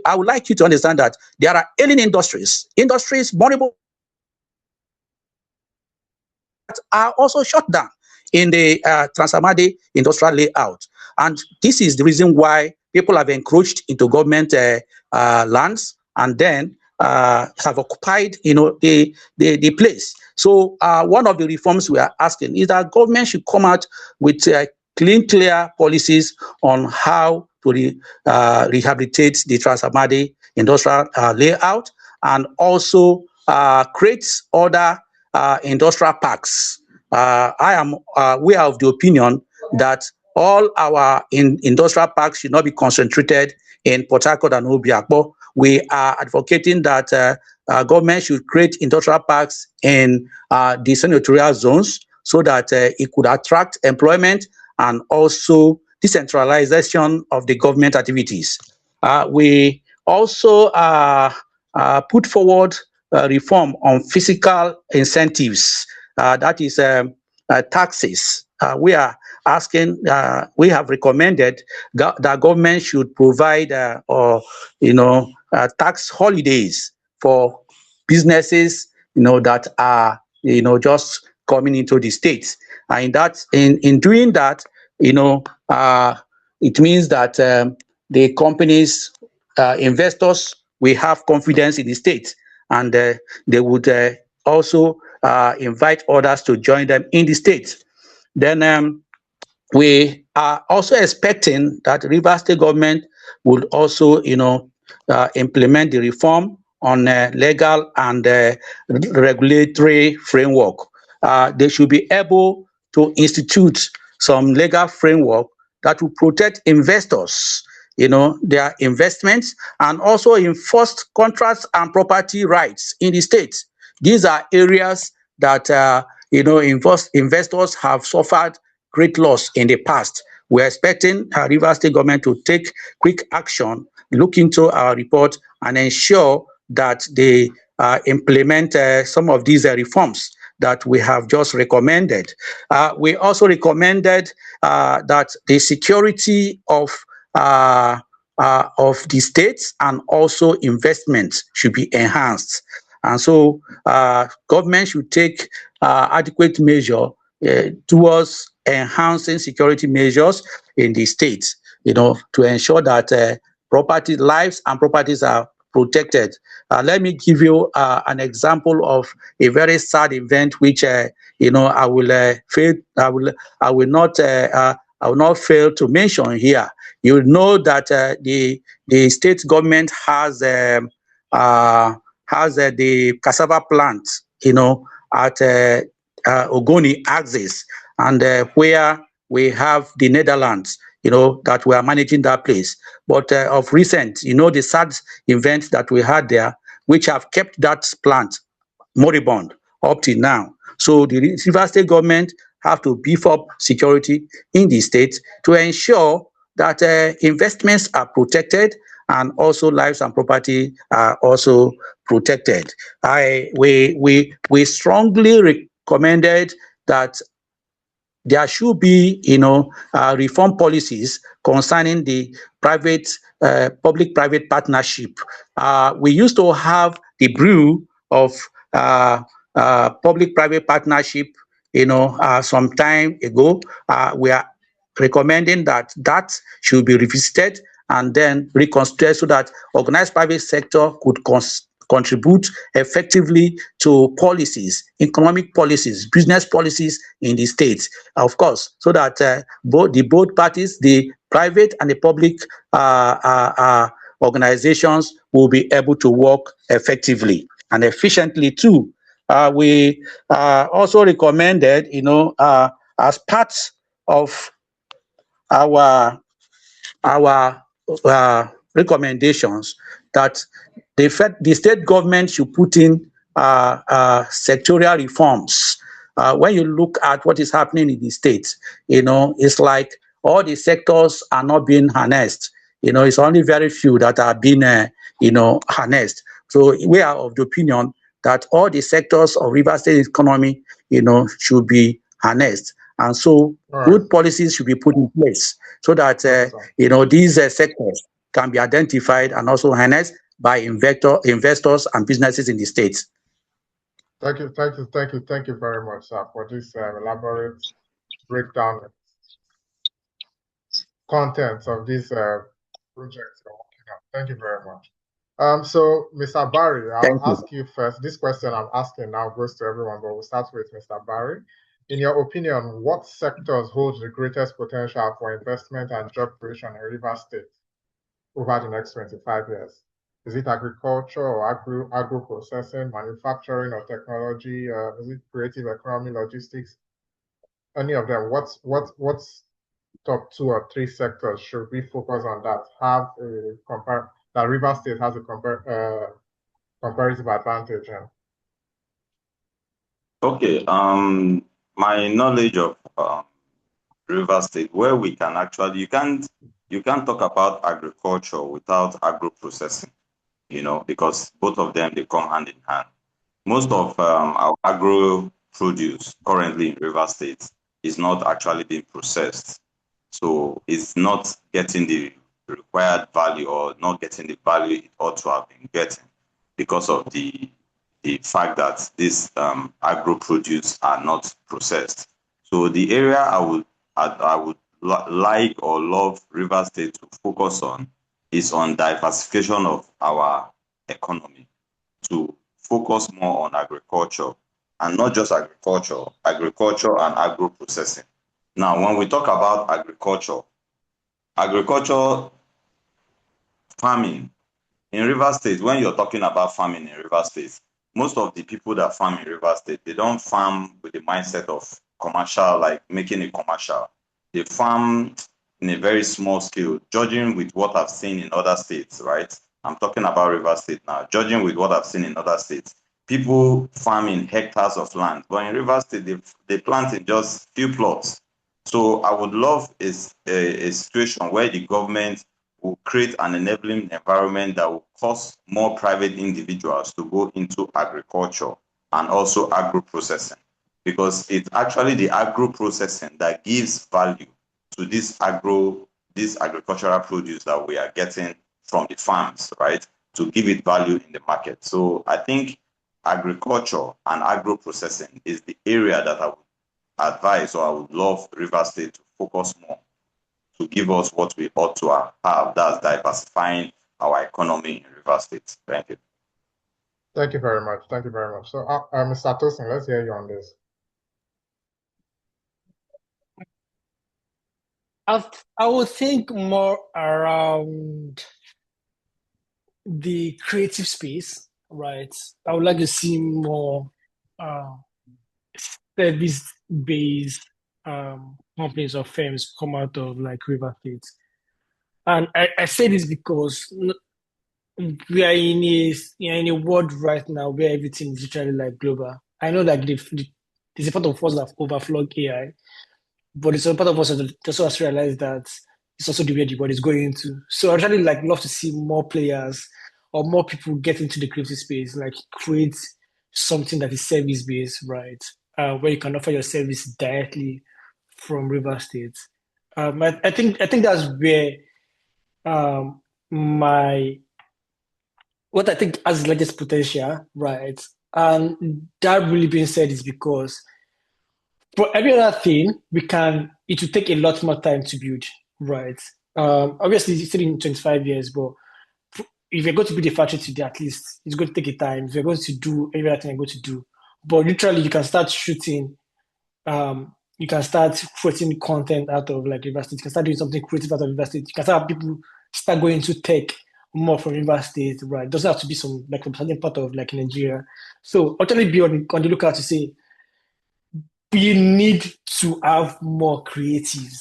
I would like you to understand that there are ailing industries vulnerable, that are also shut down in the Prince-Amahdi industrial layout. And this is the reason why people have encroached into government lands and then have occupied the place. So one of the reforms we are asking is that government should come out with clear policies on how to rehabilitate the Prince-Amahdi industrial layout, and also create other industrial parks. We are of the opinion that all our industrial parks should not be concentrated in Port Harcourt and Obiakpo. We are advocating that government should create industrial parks in the senatorial zones so that it could attract employment and also decentralization of the government activities. We also put forward reform on fiscal incentives, that is taxes. We are asking, we have recommended that government should provide tax holidays for businesses that are just coming into the states. And in doing that, it means that the companies, investors will have confidence in the state, and they would also invite others to join them in the state. Then we are also expecting that Rivers State government would also, implement the reform on legal and regulatory framework. They should be able to institute some legal framework that will protect investors, their investments, and also enforce contracts and property rights in the state. These are areas that investors have suffered great loss in the past. We're expecting Rivers State government to take quick action, look into our report, and ensure that they implement some of these reforms that we have just recommended. We also recommended that the security of the states and also investment should be enhanced. And so government should take adequate measure towards enhancing security measures in the states, to ensure that property, lives and properties are protected. Let me give you an example of a very sad event, which I will not fail to mention here. You know that the state government has the cassava plant, at Ogoni axis, and where we have the Netherlands, that we are managing that place. But of recent, the sad events that we had there, which have kept that plant moribund up till now. So the Rivers State government have to beef up security in the state to ensure that investments are protected and also lives and property are also protected. We strongly recommended that there should be, reform policies concerning the public-private partnership. We used to have the brew of public-private partnership, some time ago. We are recommending that should be revisited and then reconstructed so that organized private sector could contribute effectively to policies, economic policies, business policies in the states, of course, so that both parties, the private and the public organizations, will be able to work effectively and efficiently too. We also recommended, as part of our recommendations, that the state government should put in sectorial reforms. When you look at what is happening in the states, it's like all the sectors are not being harnessed. It's only very few that are being, harnessed. So we are of the opinion that all the sectors of Rivers State economy, should be harnessed. And so good policies should be put in place so that, these sectors can be identified and also harnessed by investors and businesses in the states. Thank you very much, sir, for this elaborate breakdown of contents of this project you're working on. Thank you very much. So, Mr. Barry, I'll ask you first. This question I'm asking now goes to everyone, but we'll start with Mr. Barry. In your opinion, what sectors hold the greatest potential for investment and job creation in Rivers State over the next 25 years? Is it agriculture or agro-processing, manufacturing or technology? Is it creative economy, logistics? Any of them? What's top 2 or 3 sectors should we focus on that that Rivers State has a comparative advantage in? Okay. My knowledge of Rivers State, where we can actually, you can't talk about agriculture without agro-processing, because both of them, they come hand in hand. Most of our agro produce currently in Rivers State is not actually being processed. So it's not getting the required value or not getting the value it ought to have been getting because of the fact that these agro produce are not processed. So the area I would like or love Rivers State to focus on is on diversification of our economy, to focus more on agriculture, and not just agriculture and agro processing. Now, when we talk about agriculture, farming in Rivers State, when you're talking about farming in Rivers State, most of the people that farm in Rivers State, they don't farm with the mindset of commercial, like making it commercial. They farm in a very small scale, judging with what I've seen in other states, right? I'm talking about Rivers State now. Judging with what I've seen in other states, people farm in hectares of land, but in Rivers State, they plant in just few plots. So I would love a situation where the government will create an enabling environment that will cause more private individuals to go into agriculture and also agro-processing, because it's actually the agro-processing that gives value to this agricultural produce that we are getting from the farms, right, to give it value in the market. So I think agriculture and agro-processing is the area that I would advise, or I would love Rivers State to focus more, to give us what we ought to have, that's diversifying our economy in Rivers State. Thank you. Thank you very much. Thank you very much. So, Mr. Tosin, let's hear you on this. I would think more around the creative space, right? I would like to see more service-based companies or firms come out of like River State. And I say this because we are in a world right now where everything is literally like global. I know that there's a part of us that overflog AI, but it's a part of us that also has to realize that it's also the way the world is going into. So I'd really like love to see more players or more people get into the crypto space, like create something that is service-based, right? Where you can offer your service directly from River State. I think that's where what I think has the largest potential, right? And that really being said is because for every other thing, it will take a lot more time to build, right? Obviously, it's still in 25 years, but if you're going to build a factory today, at least it's going to take a time. If you're going to do every other thing you're going to do, but literally, you can start shooting. You can start creating content out of like university. You can start doing something creative out of university. You can start people start going to tech more from university, right? It doesn't have to be some like from certain part of like Nigeria. So utterly be on the lookout to say we need to have more creatives,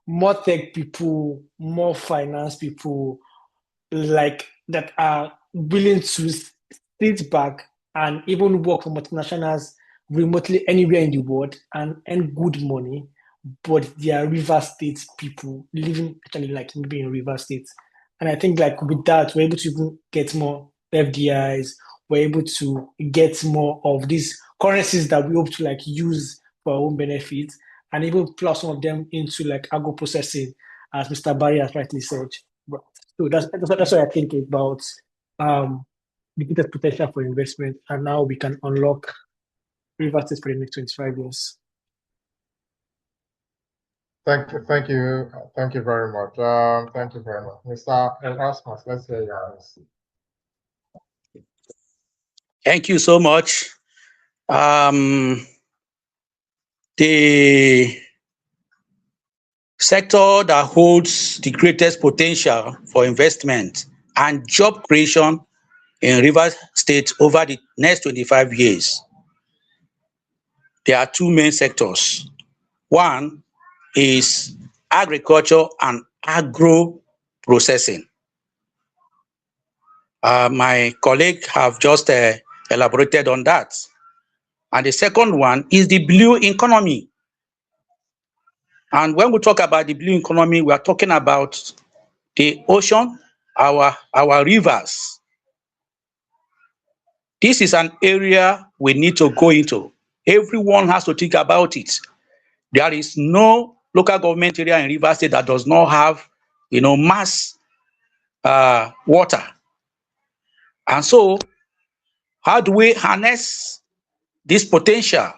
more tech people, more finance people, like that are willing to sit back and even work for multinationals remotely anywhere in the world and earn good money, but they are River State people living actually like maybe in River State. And I think like with that, we're able to even get more FDIs, we're able to get more of these currencies that we hope to like use for our own benefit and even plug some of them into like agro processing, as Mr. Barry has rightly said. So that's what I think about the greatest potential for investment, and now we can unlock River State for the next 25 years. Thank you very much. Thank you very much, Mr. Erasmus. Let's hear yours. Thank you so much. The sector that holds the greatest potential for investment and job creation in River State over the next 25 years, there are two main sectors. One is agriculture and agro processing. My colleague have just elaborated on that. And the second one is the blue economy. And when we talk about the blue economy, we are talking about the ocean, our rivers. This is an area we need to go into. Everyone has to think about it. There is no local government area in River State that does not have, mass water. And so, how do we harness this potential?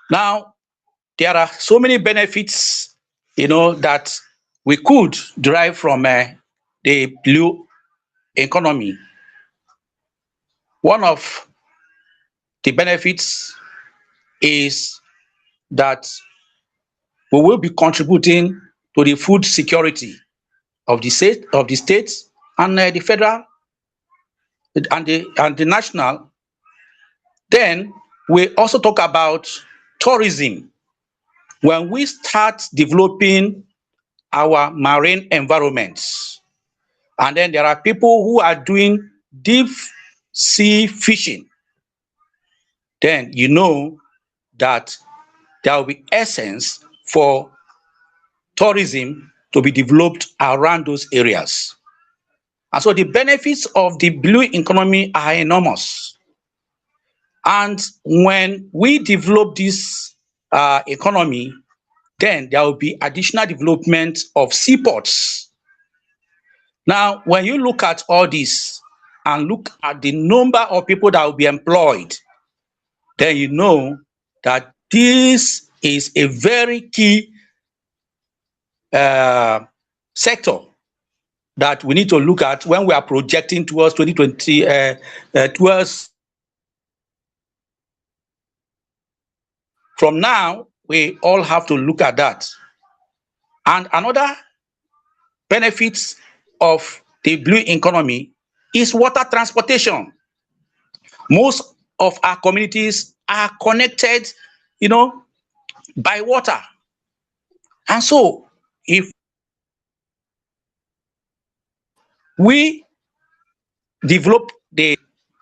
Now, there are so many benefits, that we could derive from the blue economy. One of the benefits is that we will be contributing to the food security of the state, and the federal and the national. Then we also talk about tourism. When we start developing our marine environments, and then there are people who are doing deep sea fishing, then you know that there will be essence for tourism to be developed around those areas. And so the benefits of the blue economy are enormous. And when we develop this economy, then there will be additional development of seaports. Now, when you look at all this and look at the number of people that will be employed, then you know that this is a very key sector that we need to look at when we are projecting towards 2020, towards from now, we all have to look at that. And another benefit of the blue economy is water transportation. Most of our communities are connected, by water. And so, if we develop the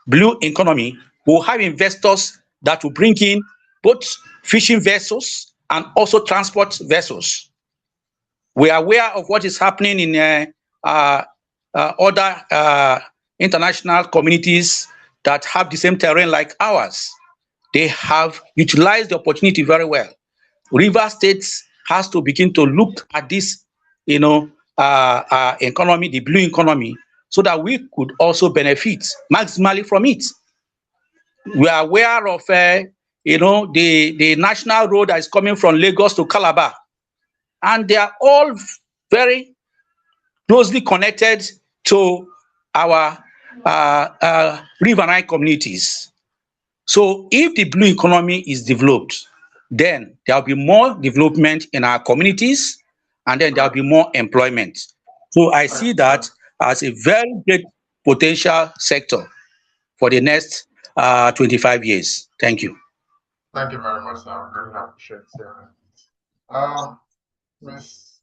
blue economy, we'll have investors that will bring in both fishing vessels and also transport vessels. We are aware of what is happening in other international communities that have the same terrain like ours. They have utilized the opportunity very well. River States has to begin to look at this, economy, the blue economy, so that we could also benefit maximally from it. We are aware of, the national road that is coming from Lagos to Calabar, and they are all very closely connected to our riverine communities. So if the blue economy is developed, then there will be more development in our communities, and then there will be more employment. So I see that as a very great potential sector for the next 25 years. Thank you. Thank you very much, sir. I really appreciate it. Ms.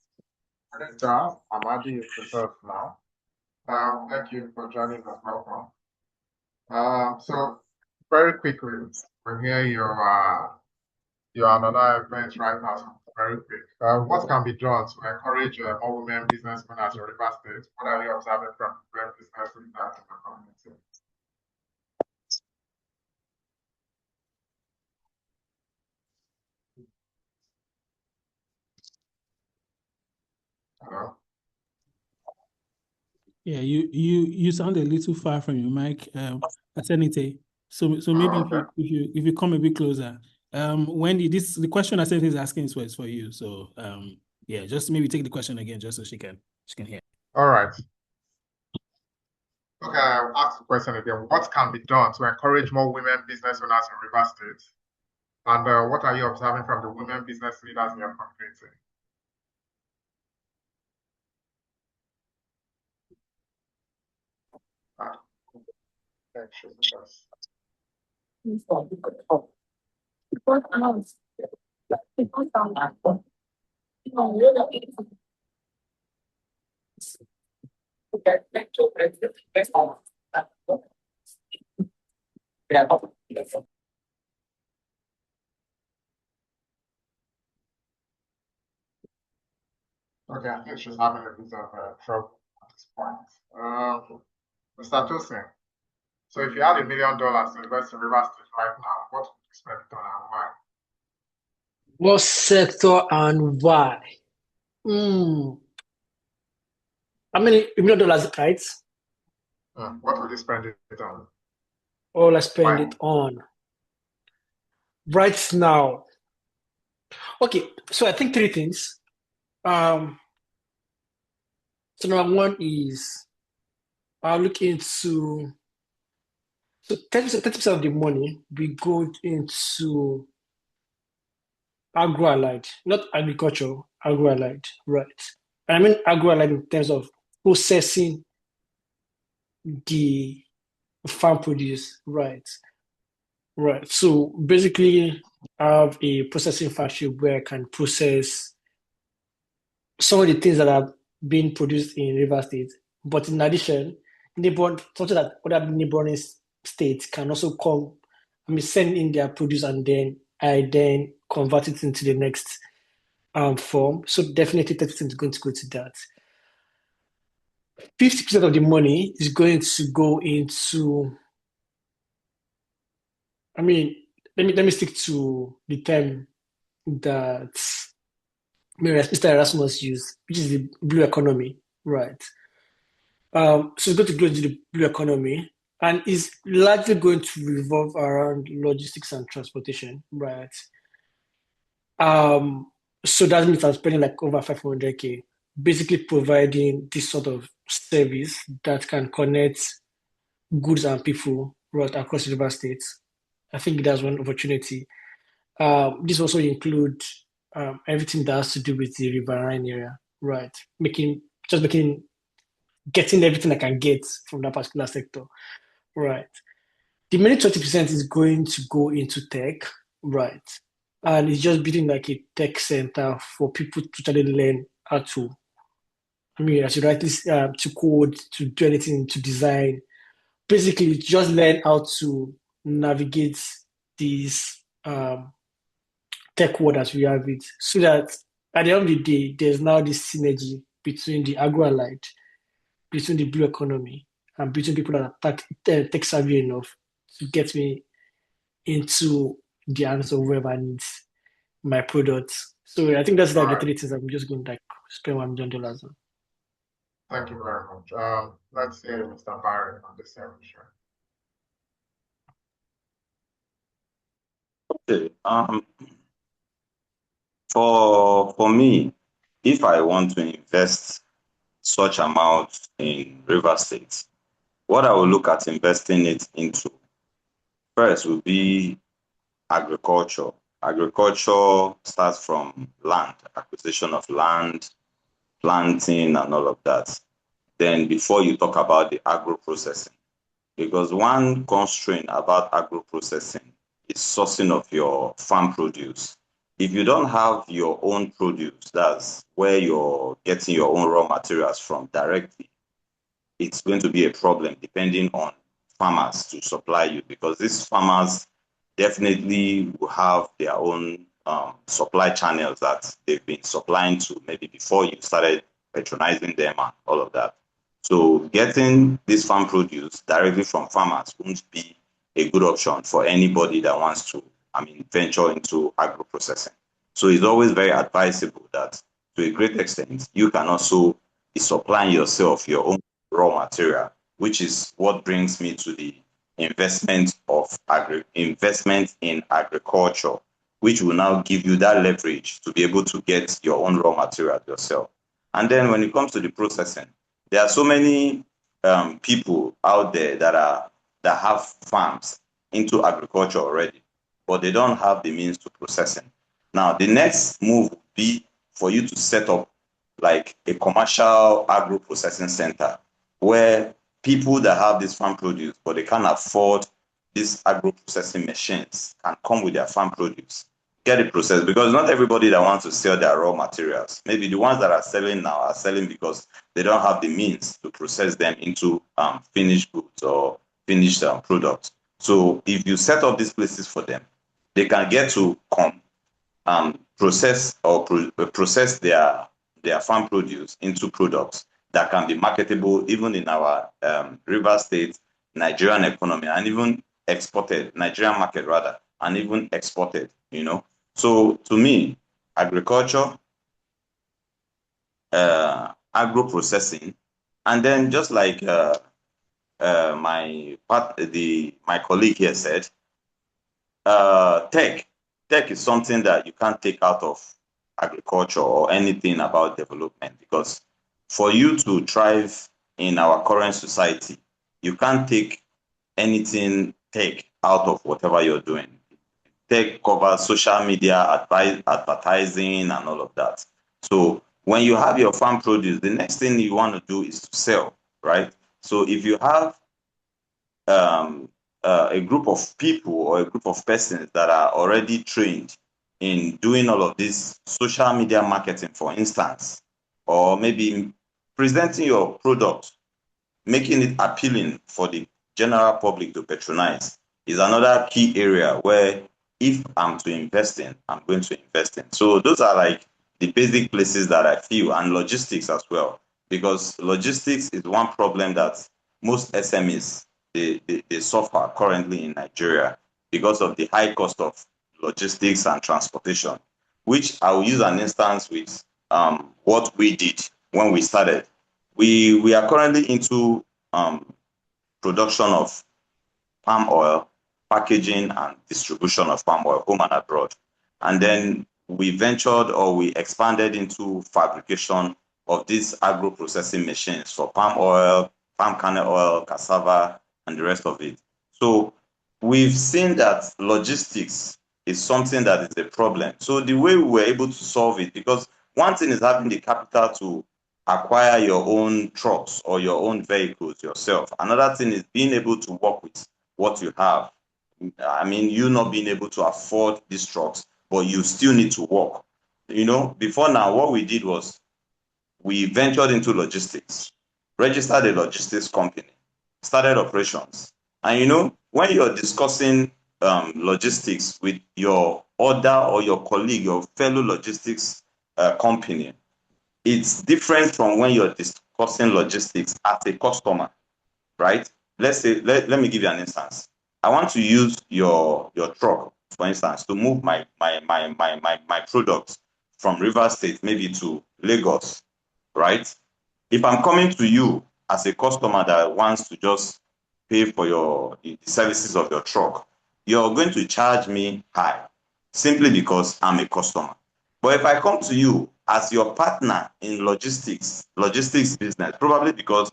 Prince-Amahdi is with us now. Thank you for joining us. Welcome. So very quickly, we hear your another event right now. So very quick. What can be done to encourage more women business owners in River State? What are you observing from women business leaders in the community? Hello? Yeah, you sound a little far from your mic, Asenite. So maybe okay. if you come a bit closer. Wendy, the question Asenite is asking is for you. So yeah, just maybe take the question again, just so she can hear. All right. Okay, I'll ask the question again. What can be done to encourage more women business owners in River State? And what are you observing from the women business leaders in your community? Okay, I think she's having a bit of trouble at this point. Mr. Tosin, so if you had $1 million to invest in River State right now, what would you spend it on and why? What sector and why? How many $1 million, right? What would you spend it on? All I spend Why? it on right now. Okay, so I think three things. So number one is I'll look into, so 30% of the money we go into agro-allied, not agriculture, agro-allied, right? And I mean agro-allied in terms of processing the farm produce, right? Right. So basically, I have a processing factory where I can process some of the things that are being produced in River State. But in addition, something that other neighboring states can also send in their produce, and then I then convert it into the next form. So definitely 30% is going to go to that. 50% of the money is going to go into, let me stick to the term that Mr. Erasmus used, which is the blue economy, right? So it's going to go into the blue economy, and is largely going to revolve around logistics and transportation, right? So that means I'm spending like over 500K, basically providing this sort of service that can connect goods and people right across the River States. I think that's one opportunity. This also include everything that has to do with the riverine area, right? Getting everything I can get from that particular sector, right? The remaining 20% is going to go into tech, right? And it's just building like a tech center for people to try to learn how to, as you rightly to code, to do anything, to design. Basically, just learn how to navigate these tech world as we have it, so that at the end of the day, there's now this synergy between the agro-allied, between the blue economy, and between people that are tech savvy enough to get me into the hands of whoever needs my products. So I think that's like the All right. 3 things I'm just going to like spend $1 million on. Thank you very much. Let's hear Mr. Byron on the same issue. Okay. For me, if I want to invest such amount in River State, what I will look at investing it into first will be agriculture. Agriculture starts from land, acquisition of land, planting, and all of that. Then before you talk about the agro processing, because one constraint about agro processing is sourcing of your farm produce. If you don't have your own produce, that's where you're getting your own raw materials from directly, it's going to be a problem depending on farmers to supply you, because these farmers definitely will have their own supply channels that they've been supplying to maybe before you started patronizing them and all of that. So getting this farm produce directly from farmers won't be a good option for anybody that wants to, venture into agro processing. So it's always very advisable that to a great extent, you can also be supplying yourself your own raw material, which is what brings me to the investment in agriculture, which will now give you that leverage to be able to get your own raw material yourself. And then when it comes to the processing, there are so many people out there that have farms into agriculture already, but they don't have the means to processing. Now, the next move would be for you to set up like a commercial agro processing center where people that have this farm produce, but they can't afford these agro processing machines, can come with their farm produce, get it processed, because not everybody that wants to sell their raw materials, maybe the ones that are selling now are selling because they don't have the means to process them into finished goods or finished products. So if you set up these places for them, they can get to come process their farm produce into products that can be marketable even in our River State Nigerian economy, and even exported, Nigerian market rather, and even exported, So to me, agriculture, agro processing, and then just like my colleague here said, tech is something that you can't take out of agriculture or anything about development, because for you to thrive in our current society, you can't take anything tech out of whatever you're doing. Tech covers social media, advertising, and all of that. So when you have your farm produce, the next thing you want to do is to sell, right? So if you have a group of people or a group of persons that are already trained in doing all of this social media marketing, for instance, or maybe presenting your product, making it appealing for the general public to patronize, is another key area where if I'm to invest in, I'm going to invest in. So those are like the basic places that I feel, and logistics as well, because logistics is one problem that most SMEs they suffer currently in Nigeria because of the high cost of logistics and transportation, which I will use an instance with what we did when we started. We are currently into production of palm oil, packaging and distribution of palm oil, home and abroad. And then we ventured or we expanded into fabrication of these agro processing machines for palm oil, palm kernel oil, cassava, and the rest of it. So we've seen that logistics is something that is a problem. So the way we were able to solve it, because one thing is having the capital to acquire your own trucks or your own vehicles yourself. Another thing is being able to work with what you have. I mean, you not being able to afford these trucks, but you still need to work. Before now, what we did was we ventured into logistics, registered a logistics company, started operations. And when you're discussing logistics with your other or your colleague, your fellow logistics company. It's different from when you're discussing logistics as a customer, right? Let's say, let me give you an instance. I want to use your truck, for instance, to move my products from River State maybe to Lagos, right? If I'm coming to you as a customer that wants to just pay for the services of your truck, you're going to charge me high simply because I'm a customer. But if I come to you as your partner in logistics business, probably because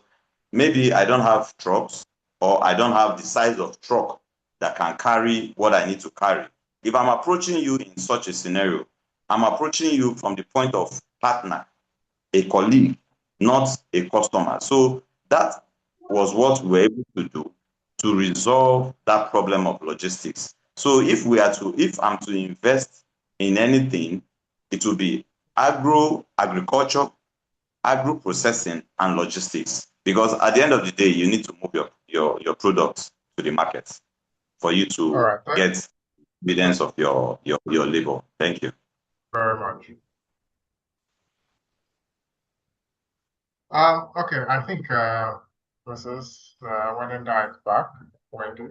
maybe I don't have trucks or I don't have the size of truck that can carry what I need to carry. If I'm approaching you in such a scenario, I'm approaching you from the point of partner, a colleague, not a customer. So that was what we were able to do to resolve that problem of logistics. So if I'm to invest in anything, it will be agriculture, agro processing, and logistics. Because at the end of the day, you need to move your products to the market for you to get evidence of your labor. Thank you very much. Okay, I think Mrs. Wenenda is back. Wendy.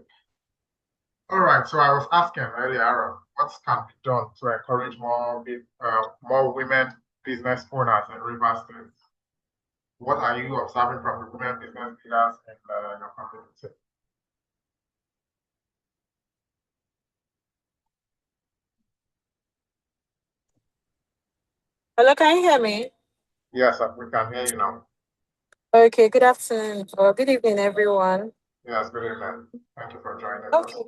All right, so I was asking earlier, what can be done to encourage more women business owners in Rivers State? What are you observing from the women business leaders in your community? Hello, can you hear me? Yes, we can hear you now. Okay, good afternoon or good evening, everyone. Yes, good evening. Thank you for joining Okay, us.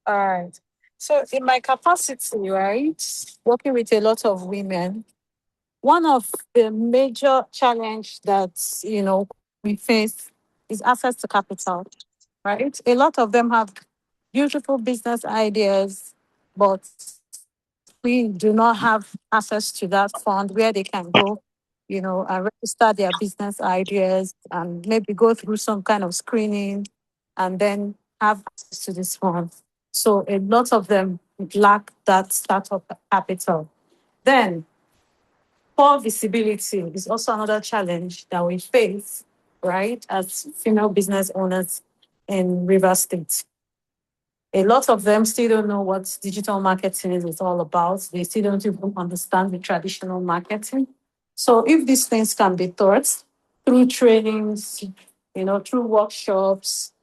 all right. So, in my capacity, right, working with a lot of women, one of the major challenge that we face is access to capital, right? A lot of them have beautiful business ideas, but we do not have access to that fund where they can go, and register their business ideas and maybe go through some kind of screening and then have access to this fund. So a lot of them lack that startup capital. Then poor visibility is also another challenge that we face, right, as female business owners in Rivers State. A lot of them still don't know what digital marketing is all about. They still don't even understand the traditional marketing. So if these things can be taught through trainings, through workshops,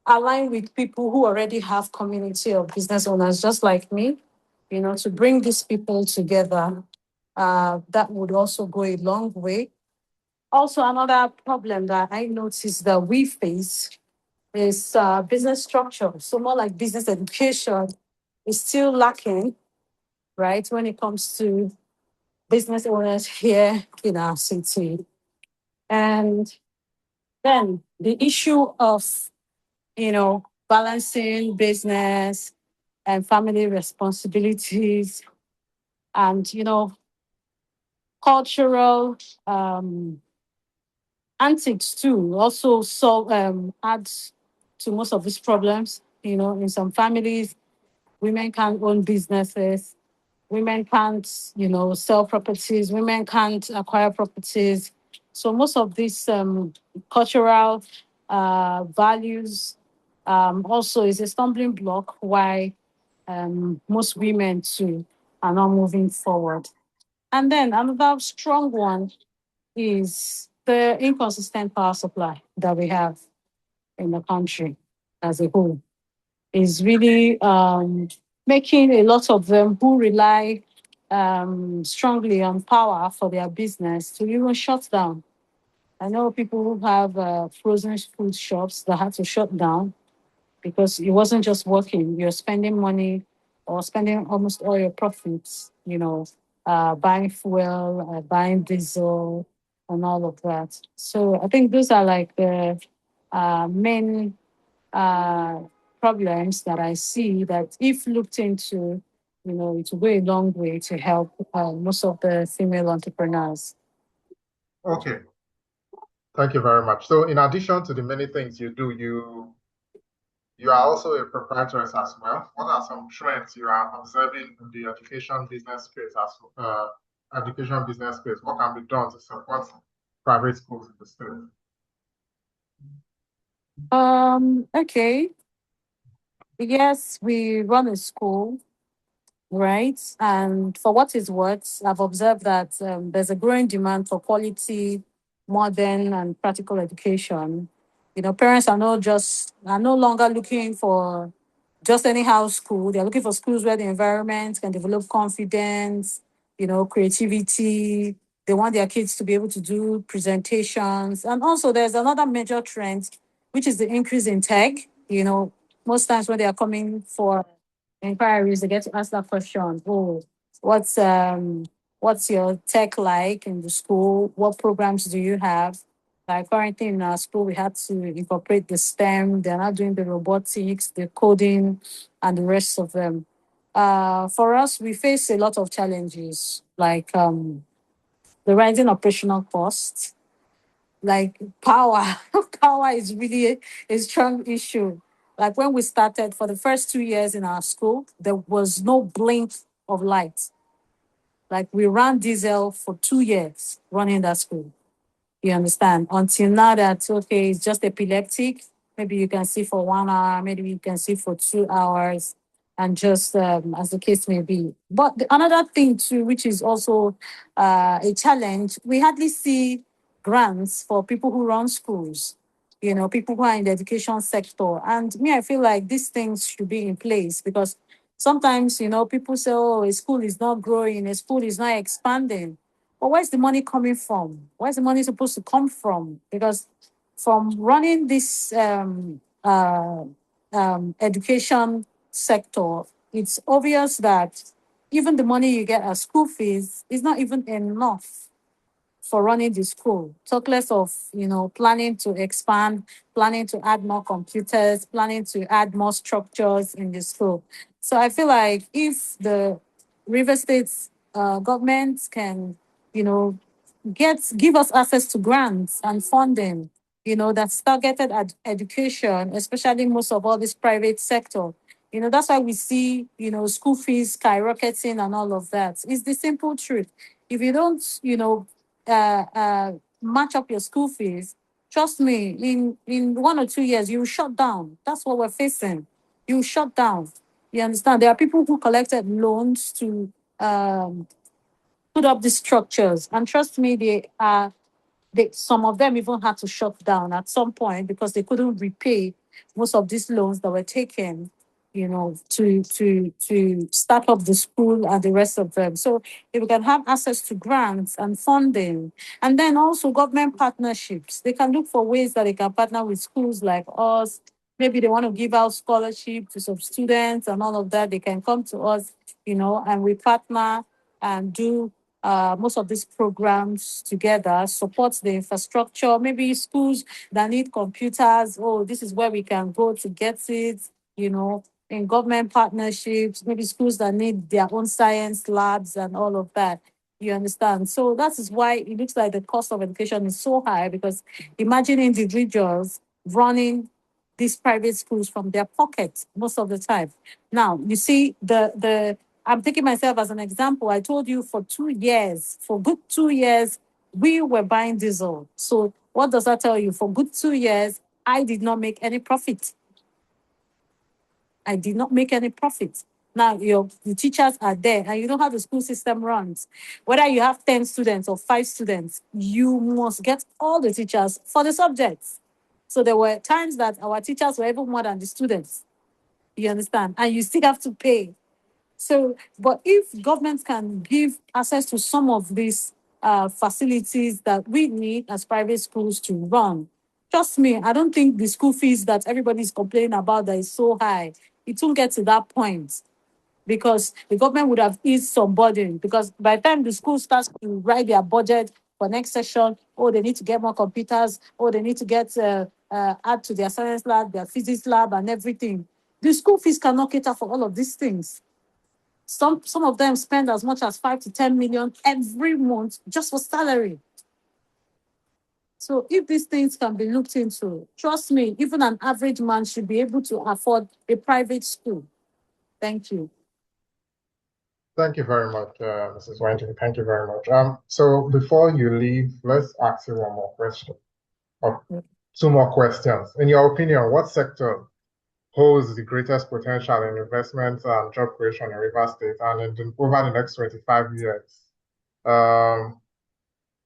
align with people who already have community of business owners just like me, to bring these people together, that would also go a long way. Also, another problem that I noticed that we face is business structure. So more like business education is still lacking, right, when it comes to business owners here in our city. And then the issue of, balancing business and family responsibilities and, cultural antics too also adds to most of these problems. In some families, women can't own businesses. Women can't, sell properties. Women can't acquire properties. So most of these cultural values also is a stumbling block why most women too are not moving forward. And then another strong one is the inconsistent power supply that we have in the country as a whole. Is really making a lot of them who rely strongly on power for their business to even shut down. I know people who have frozen food shops that had to shut down because it wasn't just working. You're spending money or spending almost all your profits, buying fuel, buying diesel, and all of that. So I think those are like the main problems that I see that if looked into, it will go a long way to help most of the female entrepreneurs. Okay. Thank you very much. So in addition to the many things you do, you are also a proprietoress as well. What are some trends you are observing in the education business space education business space? What can be done to support private schools in the state? Okay. Yes, we run a school, right? And for what is worth, I've observed that there's a growing demand for quality, modern, and practical education. Parents are no longer looking for just anyhow school. They're looking for schools where the environment can develop confidence, creativity. They want their kids to be able to do presentations. And also there's another major trend, which is the increase in tech. Most times when they are coming for inquiries, they get to ask that question. Oh, what's your tech like in the school? What programs do you have? Like currently in our school, we had to incorporate the STEM. They're now doing the robotics, the coding, and the rest of them. For us, we face a lot of challenges, like the rising operational costs, like power. Power is really a strong issue. Like when we started for the first 2 years in our school, there was no blink of light. Like we ran diesel for 2 years running that school. You understand? Until now that, okay, it's just epileptic. Maybe you can see for 1 hour, maybe you can see for 2 hours, and just as the case may be. But another thing too, which is also a challenge, we hardly see grants for people who run schools, people who are in the education sector. And me, I feel like these things should be in place because sometimes, people say, oh, a school is not growing, a school is not expanding. But where's the money coming from? Where's the money supposed to come from? Because from running this education sector, it's obvious that even the money you get as school fees is not even enough for running the school. Talk less of, planning to expand, planning to add more computers, planning to add more structures in the school. So I feel like if the River State's government can, you know, give us access to grants and funding, that's targeted at education, especially most of all this private sector. That's why we see, school fees skyrocketing and all of that. It's the simple truth. If you don't, match up your school fees, trust me, in 1 or 2 years, you will shut down. That's what we're facing. You will shut down. You understand? There are people who collected loans to put up these structures. And trust me, some of them even had to shut down at some point because they couldn't repay most of these loans that were taken, to start up the school and the rest of them. So if we can have access to grants and funding, and then also government partnerships, they can look for ways that they can partner with schools like us. Maybe they want to give out scholarship to some students and all of that. They can come to us, and we partner and do most of these programs together, support the infrastructure, maybe schools that need computers. Oh, this is where we can go to get it, in government partnerships, maybe schools that need their own science labs and all of that. You understand? So that is why it looks like the cost of education is so high because imagine individuals running these private schools from their pockets most of the time. Now, you see, I'm taking myself as an example. I told you for 2 years, for good 2 years, we were buying diesel. So what does that tell you? For good 2 years, I did not make any profit. I did not make any profit. Now, the teachers are there, and you know how the school system runs. Whether you have 10 students or 5 students, you must get all the teachers for the subjects. So there were times that our teachers were even more than the students. You understand? And you still have to pay. So, but if government can give access to some of these facilities that we need as private schools to run, trust me, I don't think the school fees that everybody's complaining about that is so high, it won't get to that point because the government would have eased some burden. Because by the time the school starts to write their budget for next session, oh, they need to get more computers, oh, they need to get add to their science lab, their physics lab, and everything. The school fees cannot cater for all of these things. Some of them spend as much as 5 to 10 million every month just for salary. So if these things can be looked into, trust me, even an average man should be able to afford a private school. Thank you. Thank you very much, Mrs. Wendy. Thank you very much. So before you leave, let's ask you one more question, or two more questions. In your opinion, what sector holds the greatest potential in investment and job creation in Rivers State, and over the next 25 years?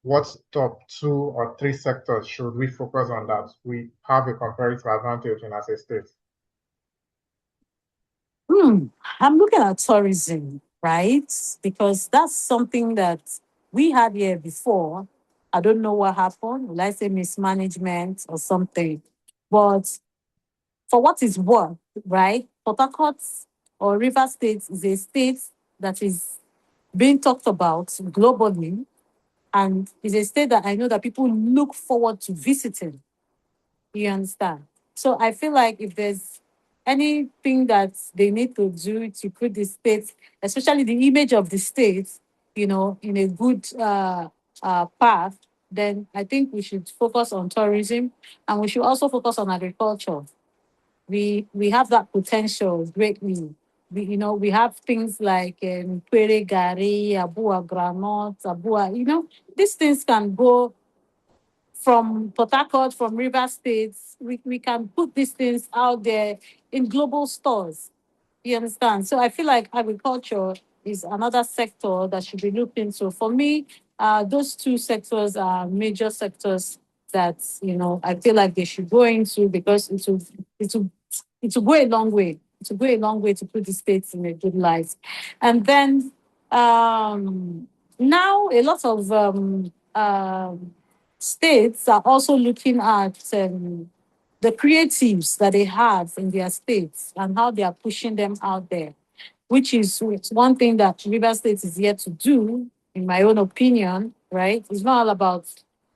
What top 2 or 3 sectors should we focus on that we have a comparative advantage in as a state? I'm looking at tourism, right? Because that's something that we had here before. I don't know what happened. Will I say mismanagement or something? But for what is worth, right? Port Harcourt or River State is a state that is being talked about globally, and is a state that I know that people look forward to visiting. You understand? So I feel like if there's anything that they need to do to put the state, especially the image of the state, in a good path, then I think we should focus on tourism, and we should also focus on agriculture. We have that potential greatly. We have things like Kwere Gari, Abua Granot, Abua, these things can go from Port Harcourt, from River States. We can put these things out there in global stores. You understand? So I feel like agriculture is another sector that should be looked into. For me, those 2 sectors are major sectors that I feel like they should go into, because it will go a long way. It will go a long way to put the states in a good light. And then now a lot of states are also looking at the creatives that they have in their states and how they are pushing them out there, which is one thing that River State is yet to do, in my own opinion, right? It's not all about,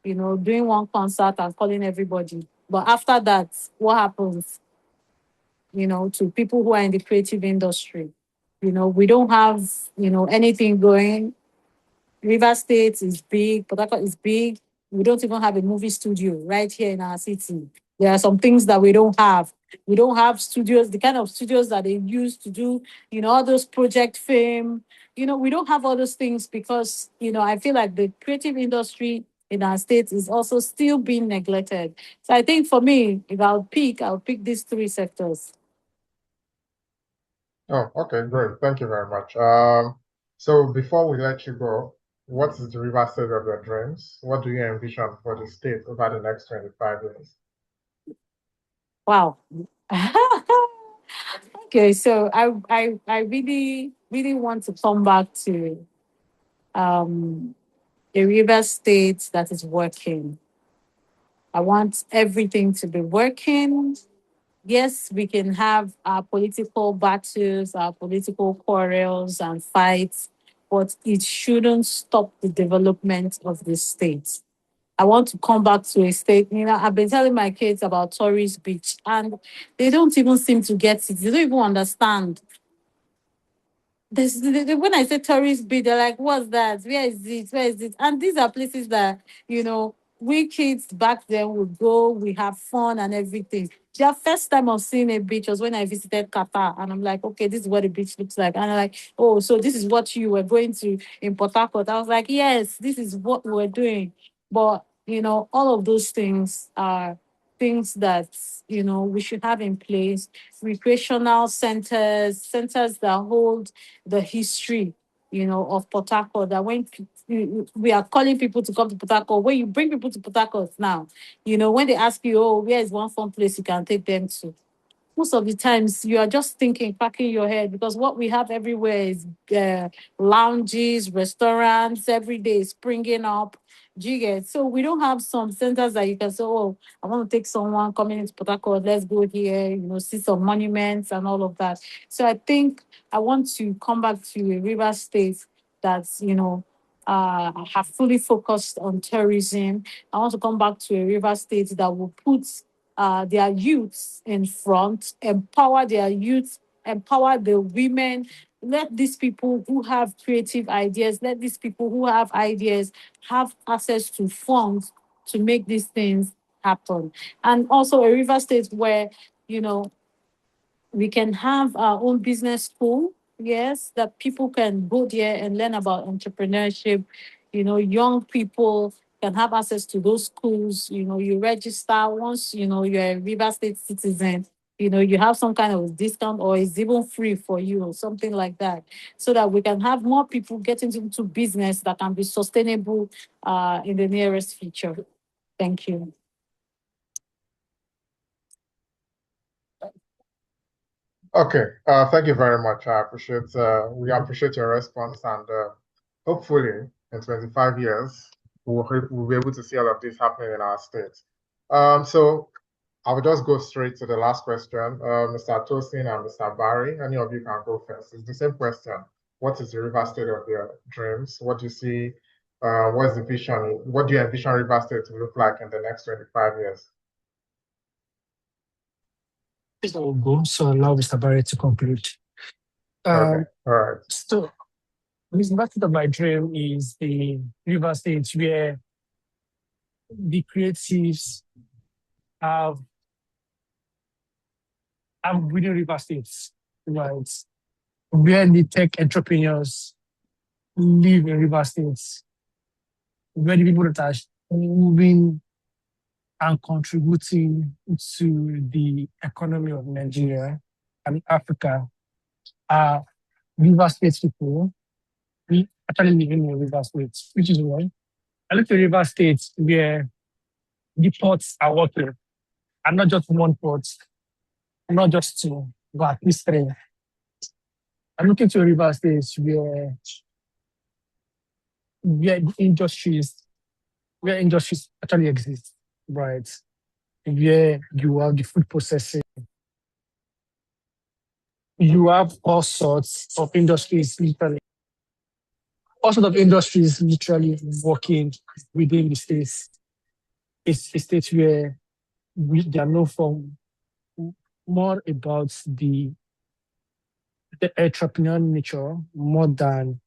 doing one concert and calling everybody. But after that, what happens, to people who are in the creative industry? We don't have, anything going. River State is big, Port Harcourt is big. We don't even have a movie studio right here in our city. There are some things that we don't have. We don't have studios, the kind of studios that they use to do, all those project film. We don't have all those things because, I feel like the creative industry in our state is also still being neglected. So I think for me, if I'll pick these 3 sectors. Oh, okay, great. Thank you very much. So before we let you go, what is the River State of your dreams? What do you envision for the state over the next 25 years? Wow. Okay, so I really, really want to come back to a River State that is working. I want everything to be working. Yes, we can have our political battles, our political quarrels and fights, but it shouldn't stop the development of the state. I want to come back to a state. I've been telling my kids about Tourist Beach, and they don't even seem to get it. They don't even understand. When I say tourist beach, they're like, what's that? Where is it? Where is it? And these are places that, we kids back then would go, we have fun and everything. Their first time of seeing a beach was when I visited Qatar. And I'm like, okay, this is what a beach looks like. And I'm like, oh, so this is what you were going to in Port Harcourt. I was like, yes, this is what we're doing. But, all of those things are things that, we should have in place. Recreational centers that hold the history, of Port Harcourt. That when we are calling people to come to Port Harcourt, when you bring people to Port Harcourt now, when they ask you, oh, where is one fun place you can take them to? Most of the times you are just thinking, cracking your head, because what we have everywhere is lounges, restaurants, every day springing up. Do you get? So we don't have some centers that you can say, oh, I want to take someone coming into Port Harcourt, let's go here, see some monuments and all of that. So I think I want to come back to a river state that's, have fully focused on tourism. I want to come back to a river state that will put their youths in front, empower their youth, empower the women. Let these people who have creative ideas, let these people who have ideas have access to funds to make these things happen. And also a river state where, we can have our own business school, yes, that people can go there and learn about entrepreneurship. Young people can have access to those schools. You register once, you're a River State citizen. You have some kind of discount or it's even free for you or something like that, so that we can have more people getting into business that can be sustainable in the nearest future. Thank you. Okay, thank you very much. We appreciate your response, and hopefully in 25 years, we'll be able to see all of this happening in our state. So I will just go straight to the last question. Mr. Tosin and Mr. Barry, any of you can go first. It's the same question. What is the River State of your dreams? What do you see? What's the vision? What do you envision River State to look like in the next 25 years? So go. So allow Mr. Barry to conclude. Okay, all right. So, the River State of my dream is the River State where the creatives have within River States, right? Where the tech entrepreneurs live in River States, where the people that are moving and contributing to the economy of Nigeria and Africa are River States people. We actually live in River States, which is why I look at River States where the ports are working, and not just one port, not just two, but at least three. I'm looking to River States where industries actually exist, right? Where you have the food processing, you have all sorts of industries literally working within the states. It's a state where they are known for more about the entrepreneurial nature more than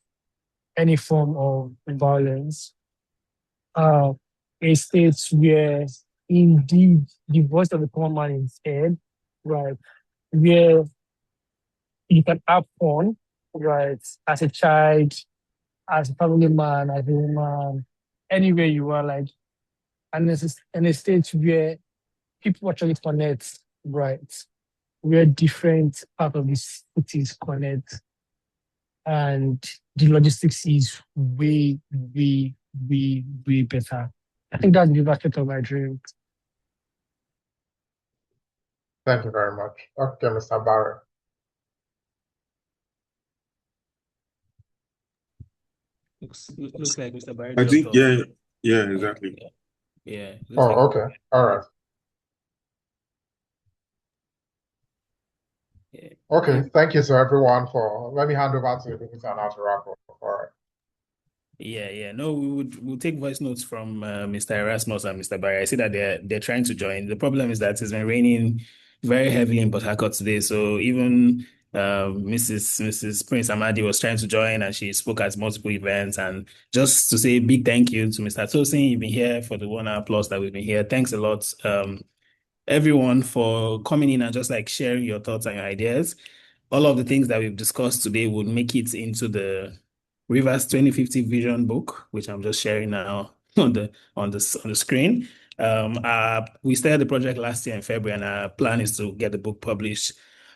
any form of violence. A state where indeed the voice of the common man is heard, right? Where you can have fun, right? As a child, as a family man, as a woman, anywhere you are, like, and it's a state where people actually connect, right? Where different parts of the cities connect, and the logistics is way, way, way, way better. I think that's the basket of my dream. Thank you very much. Okay, Mr. Barry. Looks like Mr. Barry. I think, yeah, exactly. Yeah. Oh, okay. All right. Yeah. Okay, thank you to everyone let me hand over to the now to wrap up. All right. Yeah. No, we'll take voice notes from Mr. Erasmus and Mr. Barry. I see that they're trying to join. The problem is that it's been raining very heavily in Harcourt today. So even Mrs. Prince-Amahdi was trying to join, and she spoke at multiple events. And just to say a big thank you to Mr. Tosin, you've been here for the 1 hour plus that we've been here. Thanks a lot, everyone, for coming in and just like sharing your thoughts and your ideas. All of the things that we've discussed today would make it into the Rivers 2050 Vision book, which I'm just sharing now on the screen. We started the project last year in February, and our plan is to get the book published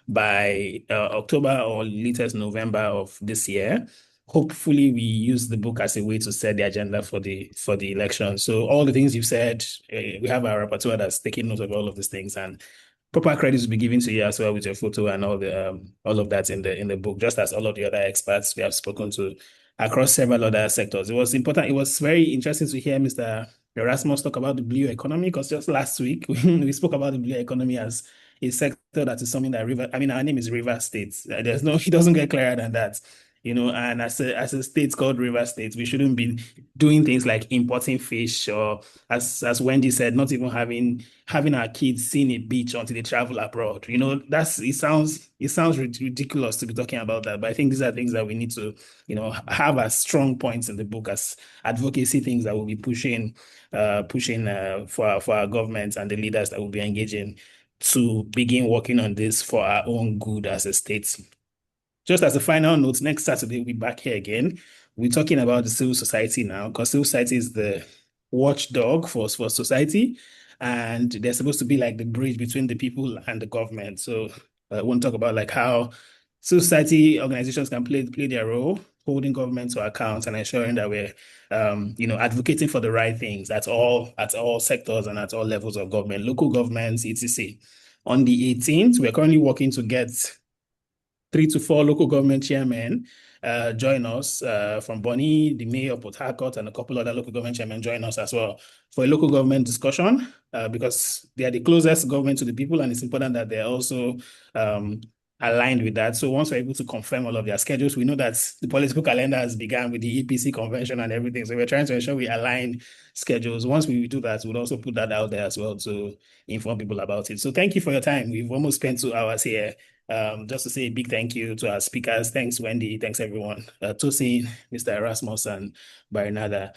by October or latest November of this year. Hopefully, we use the book as a way to set the agenda for the election. So all the things you've said, we have our rapporteur that's taking note of all of these things, and proper credits will be given to you as well with your photo and all of that in the book, just as all of the other experts we have spoken to across several other sectors. It was important. It was very interesting to hear Mr. Erasmus talk about the blue economy, because just last week we spoke about the blue economy as a sector that is something that our name is River State. It doesn't get clearer than that. And as a state called River State, we shouldn't be doing things like importing fish, or as Wendy said, not even having our kids seeing a beach until they travel abroad. It sounds ridiculous to be talking about that, but I think these are things that we need to, have as strong points in the book as advocacy things that we'll be pushing for our government and the leaders that will be engaging to begin working on this for our own good as a state. just as a final note, next Saturday we'll be back here again. We're talking about the civil society now, because civil society is the watchdog for society, and they're supposed to be like the bridge between the people and the government. So I want to talk about like how civil society organizations can play their role, holding government to account and ensuring that we're advocating for the right things at all sectors and at all levels of government, local governments, etc. On the 18th, we're currently working to get 3 to 4 local government chairmen join us from Bonny, the mayor of Port Harcourt, and a couple other local government chairmen join us as well for a local government discussion because they are the closest government to the people, and it's important that they're also aligned with that. So once we're able to confirm all of their schedules, we know that the political calendar has begun with the EPC convention and everything. So we're trying to ensure we align schedules. Once we do that, we'll also put that out there as well to inform people about it. So thank you for your time. We've almost spent 2 hours here. Just to say a big thank you to our speakers. Thanks, Wendy. Thanks, everyone. Tosin, Mr. Erasmus, and Barinada.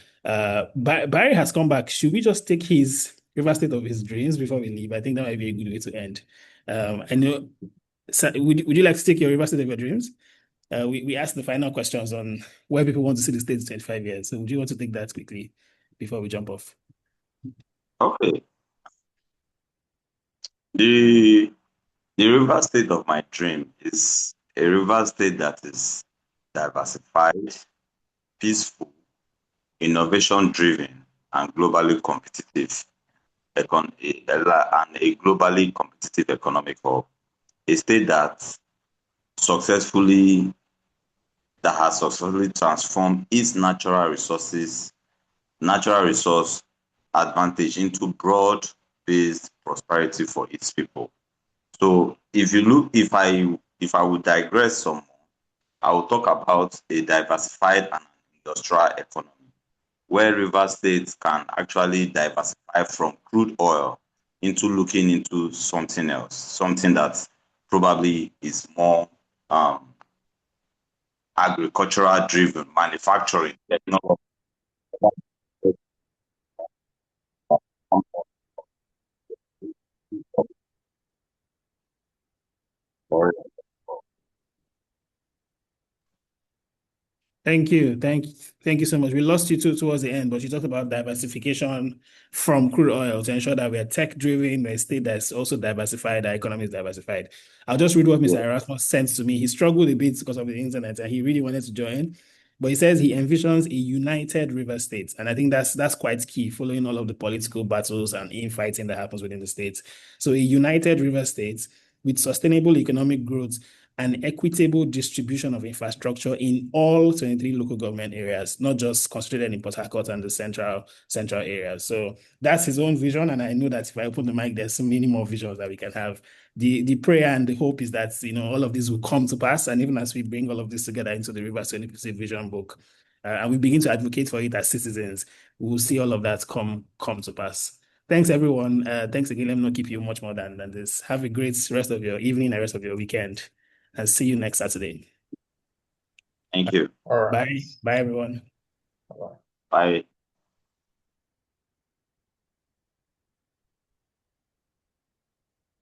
Barry has come back. Should we just take his River State of his dreams before we leave? I think that might be a good way to end. I know. So would you like to take your River State of your dreams? We asked the final questions on where people want to see the state in 25 years. So would you want to take that quickly before we jump off? Okay. The river state of my dream is a river state that is diversified, peaceful, innovation-driven, and globally competitive, and a globally competitive economic hub. A state that has successfully transformed its natural resource advantage into broad-based prosperity for its people. So if I would digress some more, I will talk about a diversified and industrial economy where river states can actually diversify from crude oil into looking into something else, something that probably is more agricultural driven, manufacturing, technology. Thank you. Thank you so much. We lost you towards the end, but you talked about diversification from crude oil to ensure that we are tech-driven, a state that's also diversified, our economy is diversified. I'll just read what Mr. Erasmus sent to me. He struggled a bit because of the internet, and he really wanted to join. But he says he envisions a united river state. And I think that's quite key, following all of the political battles and infighting that happens within the states. So a united river state with sustainable economic growth and equitable distribution of infrastructure in all 23 local government areas, not just concentrated in Port Harcourt and the central areas. So that's his own vision, and I know that if I open the mic, there's so many more visions that we can have. The prayer and the hope is that all of this will come to pass, and even as we bring all of this together into the Rivers to Inclusive Vision book, and we begin to advocate for it as citizens, we will see all of that come to pass. Thanks, everyone. Thanks again. Let me not keep you much more than this. Have a great rest of your evening and rest of your weekend. And see you next Saturday. Thank you. All right. Bye, everyone. Bye. Bye.